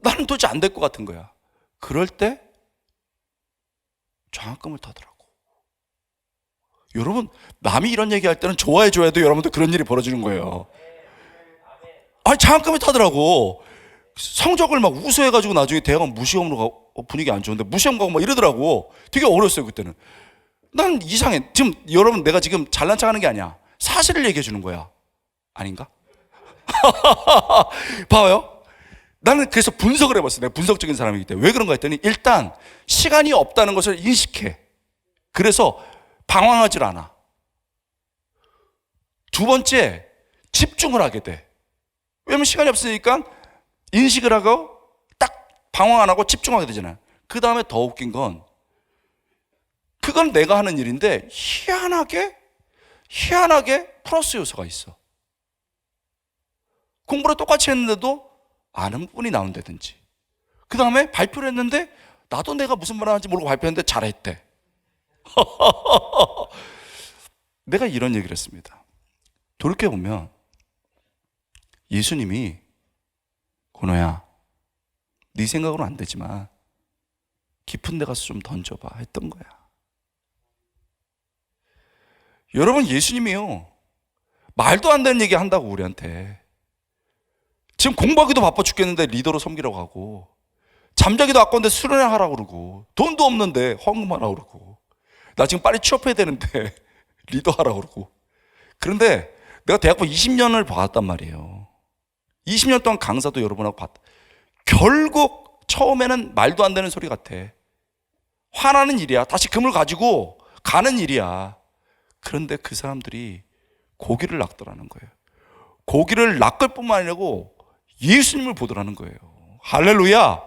나는 도저히 안 될 것 같은 거야. 그럴 때 장학금을 타더라고. 여러분, 남이 이런 얘기할 때는 좋아해 줘야 돼. 여러분들 그런 일이 벌어지는 거예요. 아니, 장학금을 타더라고. 성적을 막 우수해가지고 나중에 대학원 무시험으로 가고, 분위기 안 좋은데 무시험 가고 막 이러더라고. 되게 어려웠어요 그때는. 난 이상해. 지금 여러분, 내가 지금 잘난 척하는 게 아니야. 사실을 얘기해 주는 거야. 아닌가? 봐요. 나는 그래서 분석을 해봤어. 내가 분석적인 사람이기 때문에. 왜 그런가 했더니 일단 시간이 없다는 것을 인식해. 그래서 방황하질 않아. 두 번째, 집중을 하게 돼. 왜냐면 시간이 없으니까 인식을 하고 딱 방황 안 하고 집중하게 되잖아요. 그 다음에 더 웃긴 건 그건 내가 하는 일인데 희한하게 플러스 요소가 있어. 공부를 똑같이 했는데도 아는 부분이 나온다든지, 그 다음에 발표를 했는데 나도 내가 무슨 말을 하는지 모르고 발표했는데 잘했대. 내가 이런 얘기를 했습니다. 돌이켜보면 예수님이 권호야, 네 생각으로는 안 되지만 깊은 데 가서 좀 던져봐 했던 거야. 여러분, 예수님이요, 말도 안 되는 얘기 한다고 우리한테. 지금 공부하기도 바빠 죽겠는데 리더로 섬기라고 하고, 잠자기도 아까운데 수련회 하라고 그러고, 돈도 없는데 헌금하라고 그러고, 나 지금 빨리 취업해야 되는데 리더 하라고 그러고. 그런데 내가 대학부 20년을 봐왔단 말이에요. 20년 동안 강사도 여러분하고 봤다. 결국 처음에는 말도 안 되는 소리 같아. 화나는 일이야. 다시 금을 가지고 가는 일이야. 그런데 그 사람들이 고기를 낚더라는 거예요. 고기를 낚을 뿐만 아니고 예수님을 보더라는 거예요. 할렐루야.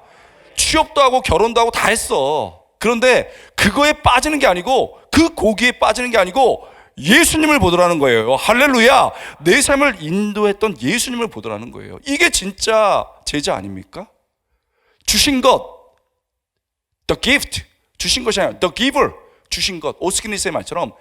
취업도 하고 결혼도 하고 다 했어. 그런데 그거에 빠지는 게 아니고, 그 고기에 빠지는 게 아니고 예수님을 보더라는 거예요. 할렐루야. 내 삶을 인도했던 예수님을 보더라는 거예요. 이게 진짜 제자 아닙니까? 주신 것, the gift, 주신 것이 아니라 the giver, 주신 것. 오스키니스의 말처럼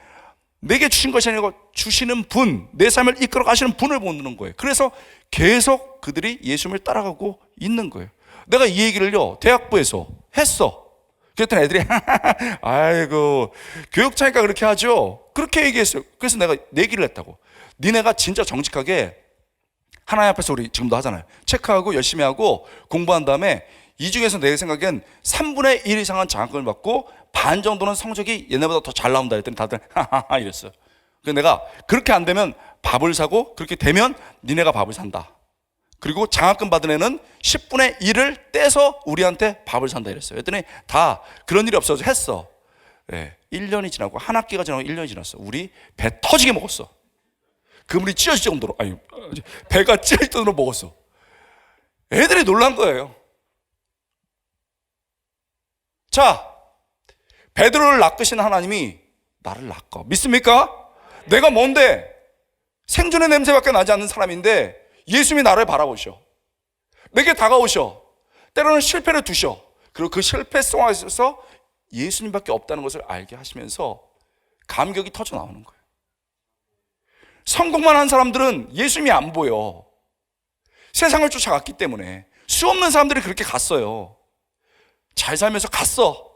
내게 주신 것이 아니고 주시는 분, 내 삶을 이끌어 가시는 분을 보는 거예요. 그래서 계속 그들이 예수님을 따라가고 있는 거예요. 내가 이 얘기를요, 대학부에서 했어. 그랬더니 애들이 아이고, 교육차니까 그렇게 하죠. 그렇게 얘기했어요. 그래서 내가 내기를 했다고. 니네가 진짜 정직하게 하나님 앞에서, 우리 지금도 하잖아요, 체크하고 열심히 하고 공부한 다음에 이 중에서 내 생각엔 3분의 1 이상은 장학금을 받고 반 정도는 성적이 옛날보다 더 잘 나온다 했더니 다들 하하하 이랬어요. 그래서 내가 그렇게 안 되면 밥을 사고, 그렇게 되면 니네가 밥을 산다. 그리고 장학금 받은 애는 10분의 1을 떼서 우리한테 밥을 산다 이랬어요. 그랬더니 다 그런 일이 없어서 했어. 네, 1년이 지나고, 한 학기가 지나고 1년이 지났어. 우리 배 터지게 먹었어. 그물이 찢어질 정도로, 아니, 배가 찢어질 정도로 먹었어. 애들이 놀란 거예요. 자, 베드로를 낚으신 하나님이 나를 낚아. 믿습니까? 내가 뭔데? 생존의 냄새밖에 나지 않는 사람인데 예수님이 나를 바라보셔. 내게 다가오셔. 때로는 실패를 두셔. 그리고 그 실패 속에서 예수님밖에 없다는 것을 알게 하시면서 감격이 터져 나오는 거예요. 성공만 한 사람들은 예수님이 안 보여. 세상을 쫓아갔기 때문에. 수없는 사람들이 그렇게 갔어요. 잘 살면서 갔어.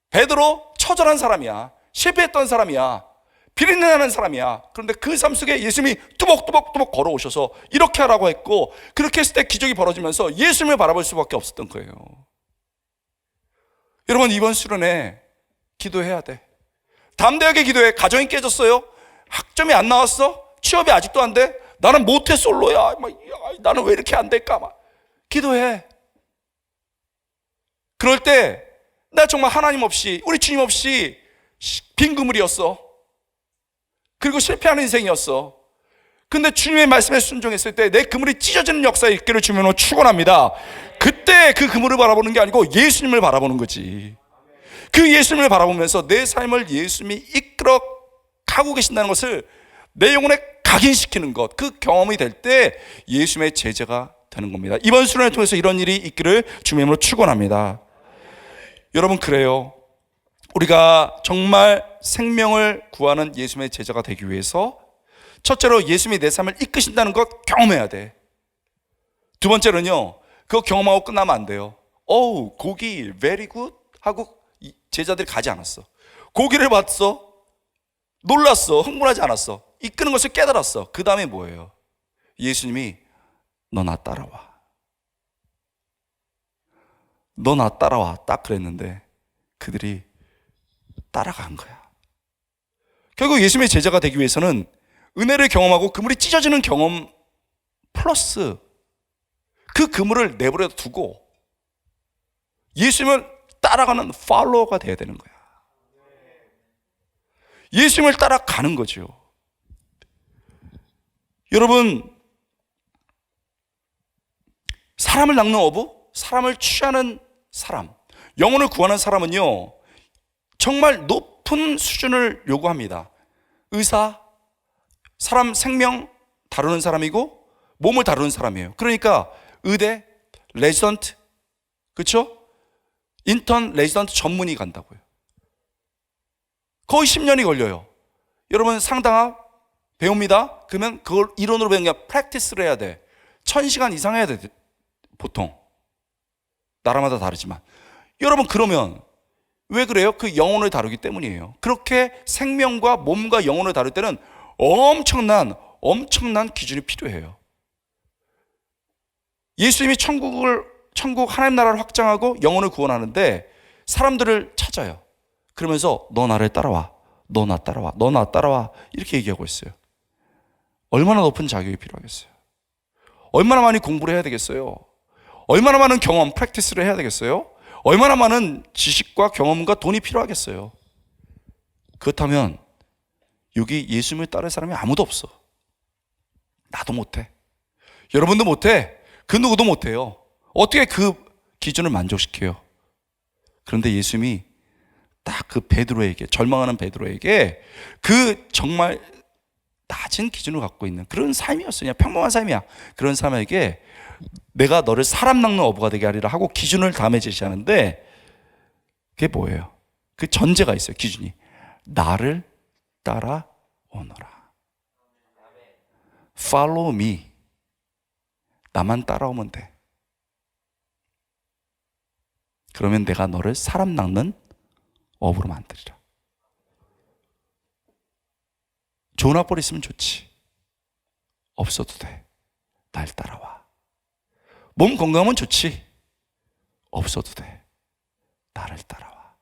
베드로 처절한 사람이야. 실패했던 사람이야. 비린내나는 사람이야. 그런데 그 삶 속에 예수님이 뚜벅뚜벅뚜벅 걸어오셔서 이렇게 하라고 했고, 그렇게 했을 때 기적이 벌어지면서 예수님을 바라볼 수밖에 없었던 거예요. 여러분, 이번 수련회 기도해야 돼. 담대하게 기도해. 가정이 깨졌어요. 학점이 안 나왔어. 취업이 아직도 안 돼. 나는 모태솔로야. 나는 왜 이렇게 안 될까? 기도해. 그럴 때 나 정말 하나님 없이, 우리 주님 없이 빈 그물이었어. 그리고 실패하는 인생이었어. 근데 주님의 말씀에 순종했을 때 내 그물이 찢어지는 역사에 있기를 주님으로 축원합니다. 그때 그 그물을 바라보는 게 아니고 예수님을 바라보는 거지. 그 예수님을 바라보면서 내 삶을 예수님이 이끌어 가고 계신다는 것을 내 영혼에 각인시키는 것, 그 경험이 될 때 예수님의 제자가 되는 겁니다. 이번 수련을 통해서 이런 일이 있기를 주님으로 축원합니다. 여러분, 그래요. 우리가 정말 생명을 구하는 예수님의 제자가 되기 위해서 첫째로 예수님이 내 삶을 이끄신다는 것 경험해야 돼. 두 번째로는요, 그거 경험하고 끝나면 안 돼요. 어우, 고기 very good 하고 제자들이 가지 않았어. 고기를 봤어, 놀랐어, 흥분하지 않았어. 이끄는 것을 깨달았어. 그 다음에 뭐예요? 예수님이 너 나 따라와, 너 나 따라와, 딱 그랬는데 그들이 따라간 거야. 결국 예수님의 제자가 되기 위해서는 은혜를 경험하고 그물이 찢어지는 경험 플러스 그 그물을 내버려 두고 예수님을 따라가는 팔로워가 돼야 되는 거야. 예수님을 따라가는 거죠. 여러분, 사람을 낚는 어부, 사람을 취하는 사람, 영혼을 구하는 사람은요, 정말 높은 수준을 요구합니다. 의사, 사람 생명 다루는 사람이고 몸을 다루는 사람이에요. 그러니까 의대, 레지던트, 그렇죠? 인턴, 레지던트 전문의 간다고요. 거의 10년이 걸려요. 여러분, 상당한 배웁니다. 그러면 그걸 이론으로 배우는 게 아니라 프랙티스를 해야 돼. 1000시간 이상 해야 돼, 보통. 나라마다 다르지만. 여러분, 그러면 왜 그래요? 그 영혼을 다루기 때문이에요. 그렇게 생명과 몸과 영혼을 다룰 때는 엄청난 기준이 필요해요. 예수님이 천국 하나님 나라를 확장하고 영혼을 구원하는데 사람들을 찾아요. 그러면서 너 나를 따라와, 너 나 따라와, 너 나 따라와, 이렇게 얘기하고 있어요. 얼마나 높은 자격이 필요하겠어요? 얼마나 많이 공부를 해야 되겠어요? 얼마나 많은 경험, 프랙티스를 해야 되겠어요? 얼마나 많은 지식과 경험과 돈이 필요하겠어요? 그렇다면 여기 예수님을 따를 사람이 아무도 없어. 나도 못해, 여러분도 못해, 그 누구도 못해요. 어떻게 그 기준을 만족시켜요? 그런데 예수님이 딱 그 베드로에게, 절망하는 베드로에게 그 정말 낮은 기준을 갖고 있는 그런 삶이었어요. 그냥 평범한 삶이야. 그런 사람에게 내가 너를 사람 낚는 어부가 되게 하리라 하고 기준을 다음에 제시하는데 그게 뭐예요? 그 전제가 있어요. 기준이 나를 따라오너라. Follow me. 나만 따라오면 돼. 그러면 내가 너를 사람 낚는 어부로 만들리라. 좋은 학벌 있으면 좋지. 없어도 돼. 날 따라와. 몸 건강하면 좋지. 없어도 돼. 나를 따라와.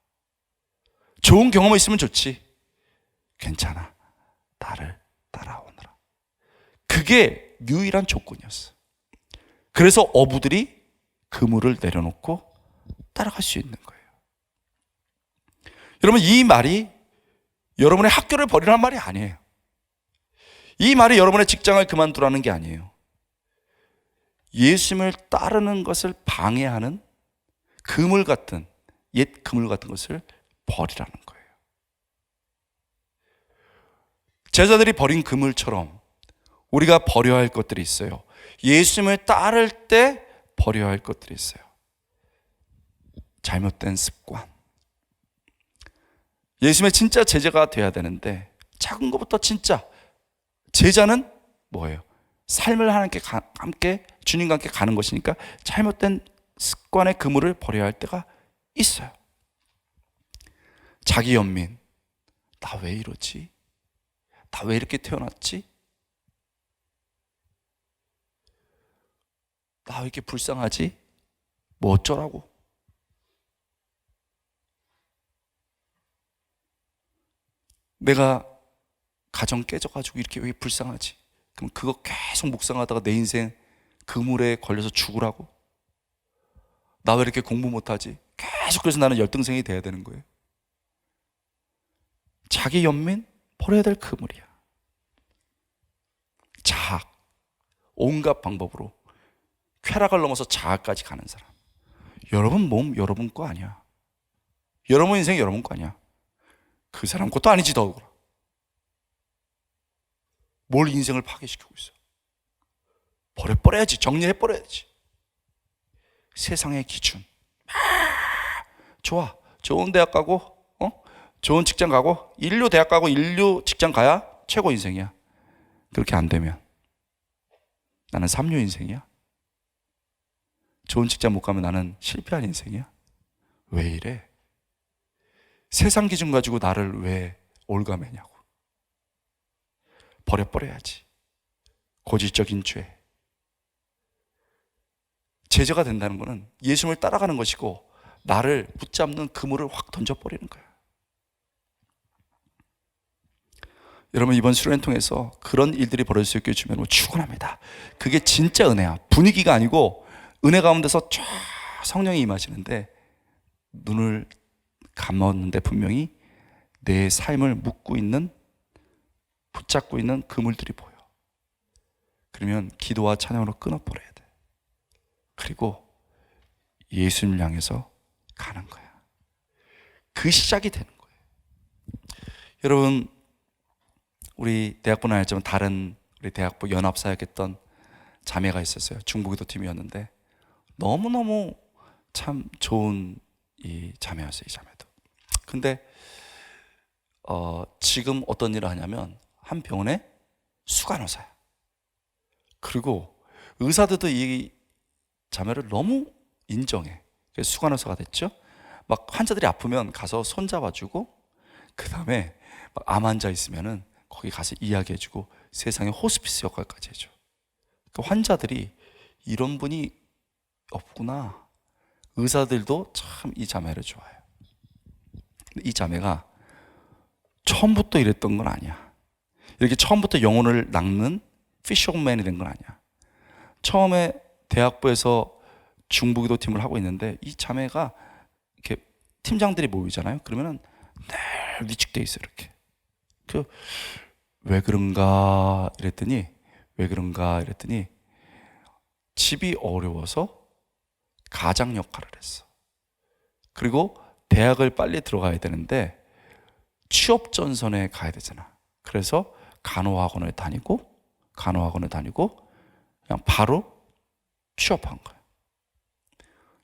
좋은 경험 있으면 좋지. 괜찮아. 나를 따라오너라. 그게 유일한 조건이었어. 그래서 어부들이 그물을 내려놓고 따라갈 수 있는 거예요. 여러분, 이 말이 여러분의 학교를 버리라는 말이 아니에요. 이 말이 여러분의 직장을 그만두라는 게 아니에요. 예수님을 따르는 것을 방해하는 그물 같은, 옛 그물 같은 것을 버리라는 거예요. 제자들이 버린 그물처럼 우리가 버려야 할 것들이 있어요. 예수님을 따를 때 버려야 할 것들이 있어요. 잘못된 습관. 예수님의 진짜 제자가 돼야 되는데 작은 것부터 진짜 제자는 뭐예요? 삶을 함께 주님과 함께 가는 것이니까 잘못된 습관의 그물을 버려야 할 때가 있어요. 자기 연민. 나 왜 이러지? 나 왜 이렇게 태어났지? 나 왜 이렇게 불쌍하지? 뭐 어쩌라고? 내가 가정 깨져가지고 이렇게 왜 불쌍하지? 그럼 그거 계속 묵상하다가 내 인생 그물에 걸려서 죽으라고? 나 왜 이렇게 공부 못하지? 계속 그래서 나는 열등생이 돼야 되는 거예요. 자기 연민 버려야 될 그물이야. 자학, 온갖 방법으로 쾌락을 넘어서 자학까지 가는 사람. 여러분 몸 여러분 거 아니야. 여러분 인생 여러분 거 아니야. 그 사람 것도 아니지 더욱으로. 뭘 인생을 파괴시키고 있어. 버려야지. 정리해버려야지. 세상의 기준 좋아. 좋은 대학 가고 좋은 직장 가고 인류 대학 가고 인류 직장 가야 최고 인생이야. 그렇게 안 되면 나는 삼류 인생이야. 좋은 직장 못 가면 나는 실패한 인생이야. 왜 이래? 세상 기준 가지고 나를 왜 올가매냐고. 버려야지. 고질적인 죄. 제자가 된다는 것은 예수님을 따라가는 것이고 나를 붙잡는 그물을 확 던져버리는 거야. 여러분, 이번 수련회 통해서 그런 일들이 벌어질 수 있게 주면 축원합니다. 그게 진짜 은혜야. 분위기가 아니고 은혜 가운데서 쫙 성령이 임하시는데 눈을 감았는데 분명히 내 삶을 묶고 있는, 붙잡고 있는 그물들이 보여. 그러면 기도와 찬양으로 끊어버려야 돼. 그리고 예수님을 향해서 가는 거야. 그 시작이 되는 거예요. 여러분, 우리 대학부는 알지만 다른 우리 대학부 연합사역했던 자매가 있었어요. 중부기도 팀이었는데 너무너무 참 좋은 이 자매였어요. 이 자매도. 근데 지금 어떤 일을 하냐면 한 병원에 수간호사야. 그리고 의사들도 이 자매를 너무 인정해. 그래서 수간호사가 됐죠. 막 환자들이 아프면 가서 손잡아주고, 그 다음에 막 암 환자 있으면은 거기 가서 이야기해주고 세상에 호스피스 역할까지 해줘. 그 환자들이 이런 분이 없구나. 의사들도 참 이 자매를 좋아해요. 이 자매가 처음부터 이랬던 건 아니야. 이렇게 처음부터 영혼을 낚는 피셔맨이 된 건 아니야. 처음에 대학부에서 중부기도 팀을 하고 있는데 이 자매가 이렇게 팀장들이 모이잖아요. 그러면은 늘 위축돼 있어. 이렇게. 왜 그런가 이랬더니 집이 어려워서 가장 역할을 했어. 그리고 대학을 빨리 들어가야 되는데 취업 전선에 가야 되잖아. 그래서 간호학원을 다니고 그냥 바로 취업한 거야.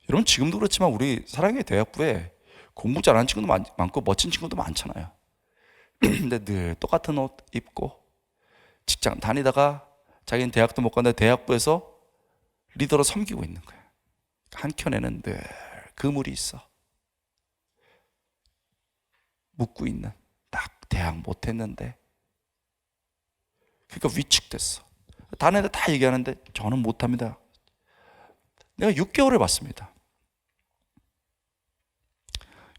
여러분, 지금도 그렇지만 우리 사랑의 대학부에 공부 잘하는 친구도 많고 멋진 친구도 많잖아요. 근데 늘 똑같은 옷 입고 직장 다니다가 자기는 대학도 못 갔는데 대학부에서 리더로 섬기고 있는 거야. 한켠에는 늘 그물이 있어. 묶고 있는. 딱 대학 못했는데. 그러니까 위축됐어. 다른 애들 다 얘기하는데 저는 못합니다. 내가 6개월을 봤습니다.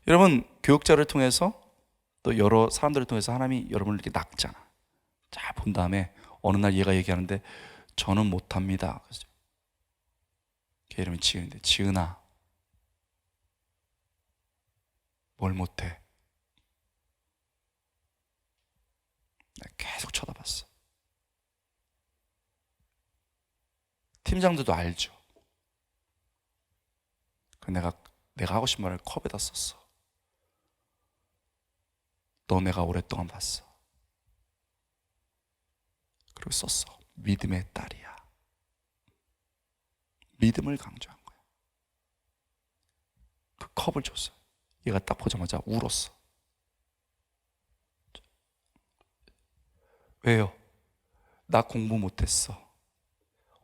여러분, 교육자를 통해서 또 여러 사람들을 통해서 하나님이 여러분을 이렇게 낚잖아. 자, 본 다음에 어느 날 얘가 얘기하는데 저는 못합니다. 걔 이름이 지은인데, 지은아, 뭘 못해? 내가 계속 쳐다봤어. 팀장들도 알죠. 내가 하고 싶은 말을 컵에다 썼어. 너 내가 오랫동안 봤어. 그리고 썼어. 믿음의 딸이야. 믿음을 강조한 거야. 그 컵을 줬어. 얘가 딱 보자마자 울었어. 왜요? 나 공부 못했어.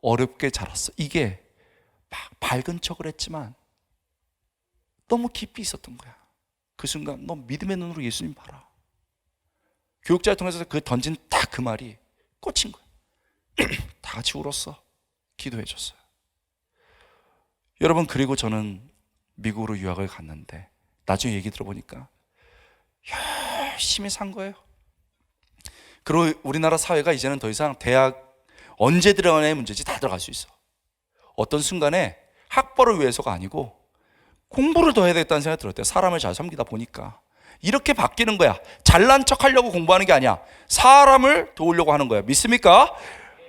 어렵게 자랐어. 이게 막 밝은 척을 했지만 너무 깊이 있었던 거야. 그 순간 너 믿음의 눈으로 예수님 봐라. 교육자를 통해서 그 던진 딱 그 말이 꽂힌 거야. 다 같이 울었어. 기도해 줬어요. 여러분, 그리고 저는 미국으로 유학을 갔는데 나중에 얘기 들어보니까 열심히 산 거예요. 그리고 우리나라 사회가 이제는 더 이상 대학 언제 들어가냐의 문제지 다 들어갈 수 있어. 어떤 순간에 학벌을 위해서가 아니고 공부를 더 해야 되겠다는 생각이 들었대요. 사람을 잘 섬기다 보니까. 이렇게 바뀌는 거야. 잘난 척 하려고 공부하는 게 아니야. 사람을 도우려고 하는 거야. 믿습니까?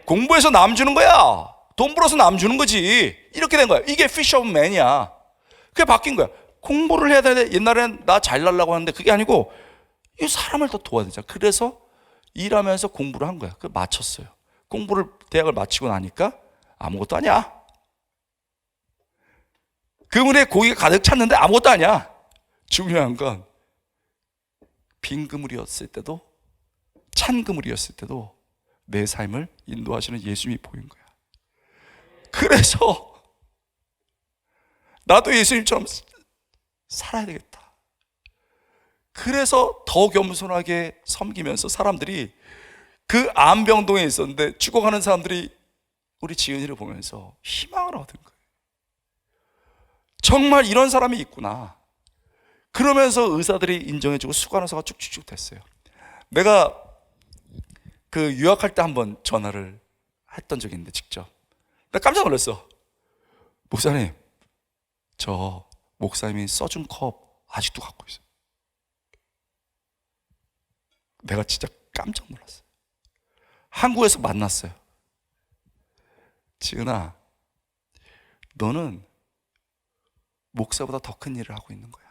공부해서 남 주는 거야. 돈 벌어서 남 주는 거지. 이렇게 된 거야. 이게 피셔맨이야. 그게 바뀐 거야. 공부를 해야 되는데 옛날엔 나 잘나려고 하는데 그게 아니고 이 사람을 더 도와야 되잖아. 그래서 일하면서 공부를 한 거야. 그걸 마쳤어요. 공부를 대학을 마치고 나니까 아무것도 아니야. 그물에 고기가 가득 찼는데 아무것도 아니야. 중요한 건 빈 그물이었을 때도 찬 그물이었을 때도 내 삶을 인도하시는 예수님이 보인 거야. 그래서 나도 예수님처럼 살아야 되겠다. 그래서 더 겸손하게 섬기면서 사람들이 그 안병동에 있었는데 죽어가는 사람들이 우리 지은이를 보면서 희망을 얻은 거예요. 정말 이런 사람이 있구나. 그러면서 의사들이 인정해주고 수간호사가 쭉쭉쭉 됐어요. 내가 그 유학할 때 한번 전화를 했던 적이 있는데 직접 나 깜짝 놀랐어. 목사님, 저 목사님이 써준 컵 아직도 갖고 있어요. 내가 진짜 깜짝 놀랐어요. 한국에서 만났어요. 지은아, 너는 목사보다 더 큰 일을 하고 있는 거야.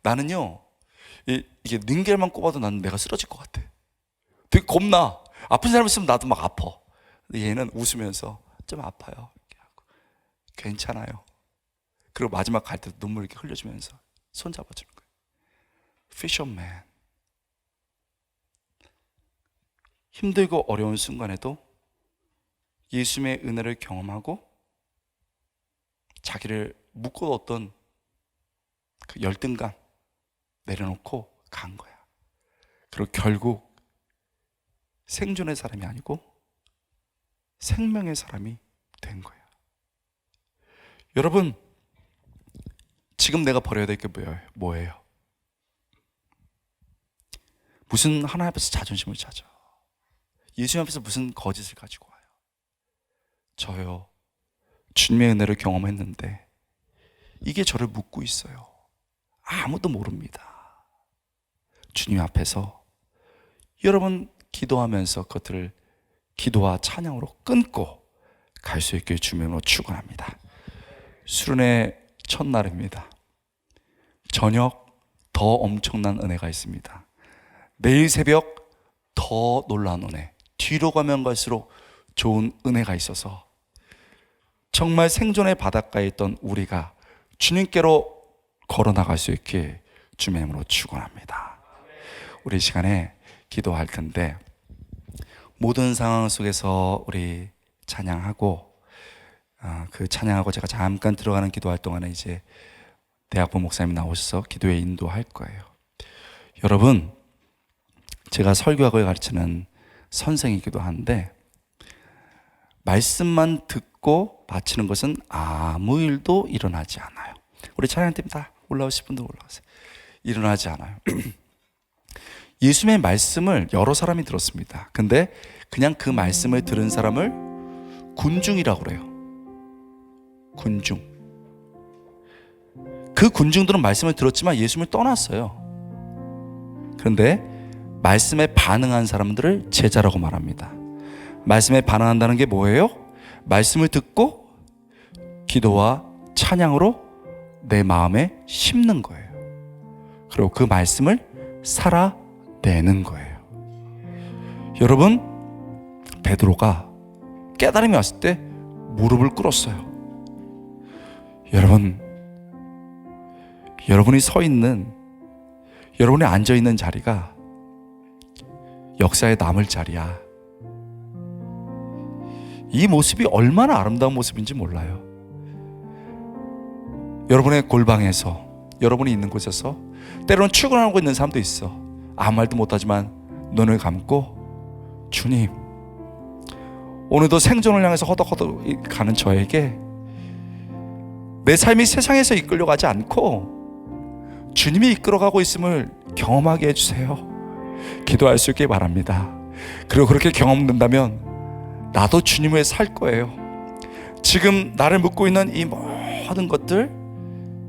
나는요, 이게 링겔만 꼽아도 나는 내가 쓰러질 것 같아. 되게 겁나. 아픈 사람 있으면 나도 막 아파. 근데 얘는 웃으면서 좀 아파요. 이렇게 하고, 괜찮아요. 그리고 마지막 갈 때도 눈물 이렇게 흘려주면서 손 잡아주는 거예요. 피셔맨. 힘들고 어려운 순간에도 예수님의 은혜를 경험하고 자기를 묶어뒀던 그 열등감 내려놓고 간 거야. 그리고 결국 생존의 사람이 아니고 생명의 사람이 된 거야. 여러분, 지금 내가 버려야 될 게 뭐예요? 무슨 하나님 앞에서 자존심을 찾아? 예수님 앞에서 무슨 거짓을 가지고 와요? 저요, 주님의 은혜를 경험했는데 이게 저를 묶고 있어요. 아무도 모릅니다. 주님 앞에서 여러분 기도하면서 그것들을 기도와 찬양으로 끊고 갈 수 있길 주님으로 축원합니다. 수련의 첫날입니다. 저녁 더 엄청난 은혜가 있습니다. 내일 새벽 더 놀라운 은혜, 뒤로 가면 갈수록 좋은 은혜가 있어서 정말 생존의 바닷가에 있던 우리가 주님께로 걸어나갈 수 있게 주님의 이름으로 축원합니다. 우리 시간에 기도할 텐데 모든 상황 속에서 우리 찬양하고 그 찬양하고 제가 잠깐 들어가는 기도할 동안에 이제 대학부 목사님이 나오셔서 기도에 인도할 거예요. 여러분, 제가 설교학을 가르치는 선생이기도 한데 말씀만 듣고 바치는 것은 아무 일도 일어나지 않아요. 우리 찬양팀 다 올라오실 분들 올라오세요. 일어나지 않아요. 예수님의 말씀을 여러 사람이 들었습니다. 근데 그냥 그 말씀을 들은 사람을 군중이라고 그래요. 군중. 그 군중들은 말씀을 들었지만 예수님을 떠났어요. 그런데 말씀에 반응한 사람들을 제자라고 말합니다. 말씀에 반응한다는 게 뭐예요? 말씀을 듣고 기도와 찬양으로 내 마음에 심는 거예요. 그리고 그 말씀을 살아내는 거예요. 여러분, 베드로가 깨달음이 왔을 때 무릎을 꿇었어요. 여러분이 서 있는, 여러분이 앉아 있는 자리가 역사에 남을 자리야. 이 모습이 얼마나 아름다운 모습인지 몰라요. 여러분의 골방에서, 여러분이 있는 곳에서 때로는 출근하고 있는 사람도 있어. 아무 말도 못하지만 눈을 감고 주님, 오늘도 생존을 향해서 허덕허덕 가는 저에게 내 삶이 세상에서 이끌려가지 않고 주님이 이끌어가고 있음을 경험하게 해주세요. 기도할 수 있게 바랍니다. 그리고 그렇게 경험된다면 나도 주님 위해 살 거예요. 지금 나를 묶고 있는 이 모든 것들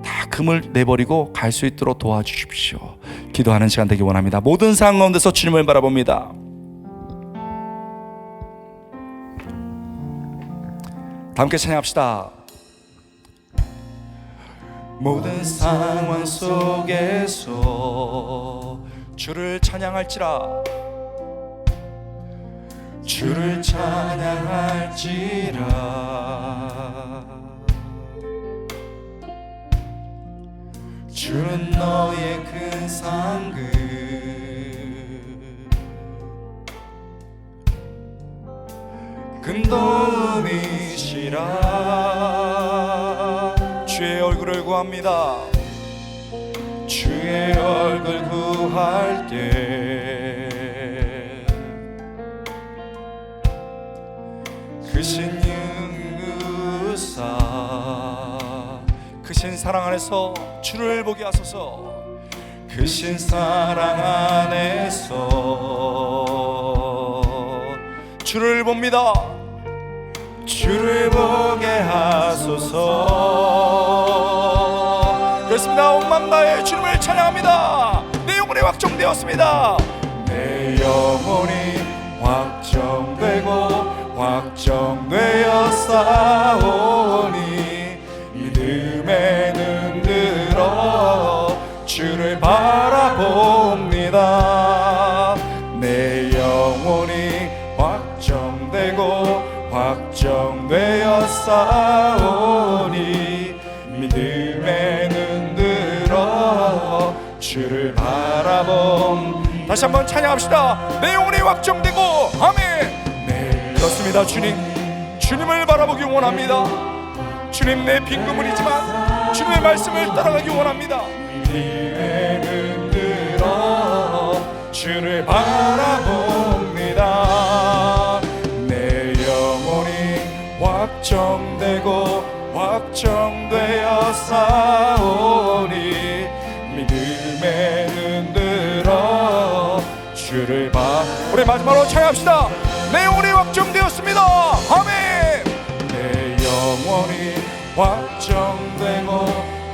다 금을 내버리고 갈 수 있도록 도와주십시오. 기도하는 시간 되기 원합니다. 모든 상황 가운데서 주님을 바라봅니다. 다 함께 찬양합시다. 모든 상황 속에서 주를 찬양할지라, 주를 찬양할지라, 주 주는 너의 큰 상급 큰 도움이시라. 주의 얼굴을 구합니다. 주의 얼굴 구할 때 크신 능우사 크신 사랑 안에서 주를 보게 하소서. 크신 사랑 안에서 주를 봅니다. 주를 보게 하소서. 그렇습니다. 온 마음 다해 주님을 찬양합니다. 내 영혼이 확정되었습니다. 내 영혼이 확정되고 확정되어 싸우니 믿음에 눈 들어 주를 바라봅니다. 내 영혼이 확정되고 확정되어 싸우니 믿음에 눈 들어 주를 바라봄. 다시 한번 찬양합시다. 내 영혼이 확정되고 아멘. 네, 그렇습니다. 주님을 바라보기 원합니다. 주님, 내 빈구물이지만 주님의 말씀을 따라가기 원합니다. 믿음에 눈 들어 주를 바라봅니다. 내 영혼이 확정되고 확정되어 싸우니 믿음에 눈 들어 주를 우리 마지막으로 찬양합시다. 내 영혼이 확정되었습니다. 아멘. 내 영혼이 확정되고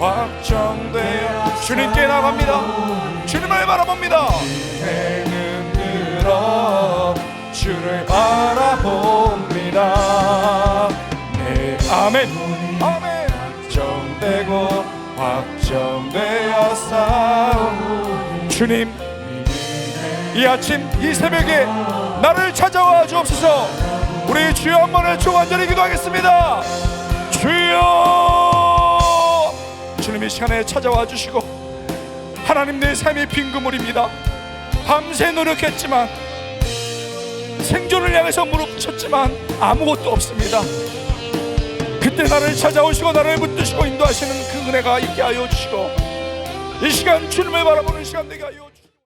확정되어 주님께 나갑니다. 주님을 바라봅니다. 믿음에 눈 들어 주를 바라봅니다. 네, 아멘. 아멘. 확정되고 확정되어 싸우 주님, 이 아침 이 새벽에 나를 찾아와 주옵소서. 우리 주여 한 번을 조간절히 기도하겠습니다. 주여, 주님 이 시간에 찾아와 주시고 하나님, 내 삶이 빈구물입니다. 밤새 노력했지만 생존을 향해서 무릎쳤지만 아무것도 없습니다. 그때 나를 찾아오시고 나를 붙드시고 인도하시는 그 은혜가 있게 하여 주시고 이 시간 주님을 바라보는 시간 되게 하여 주시고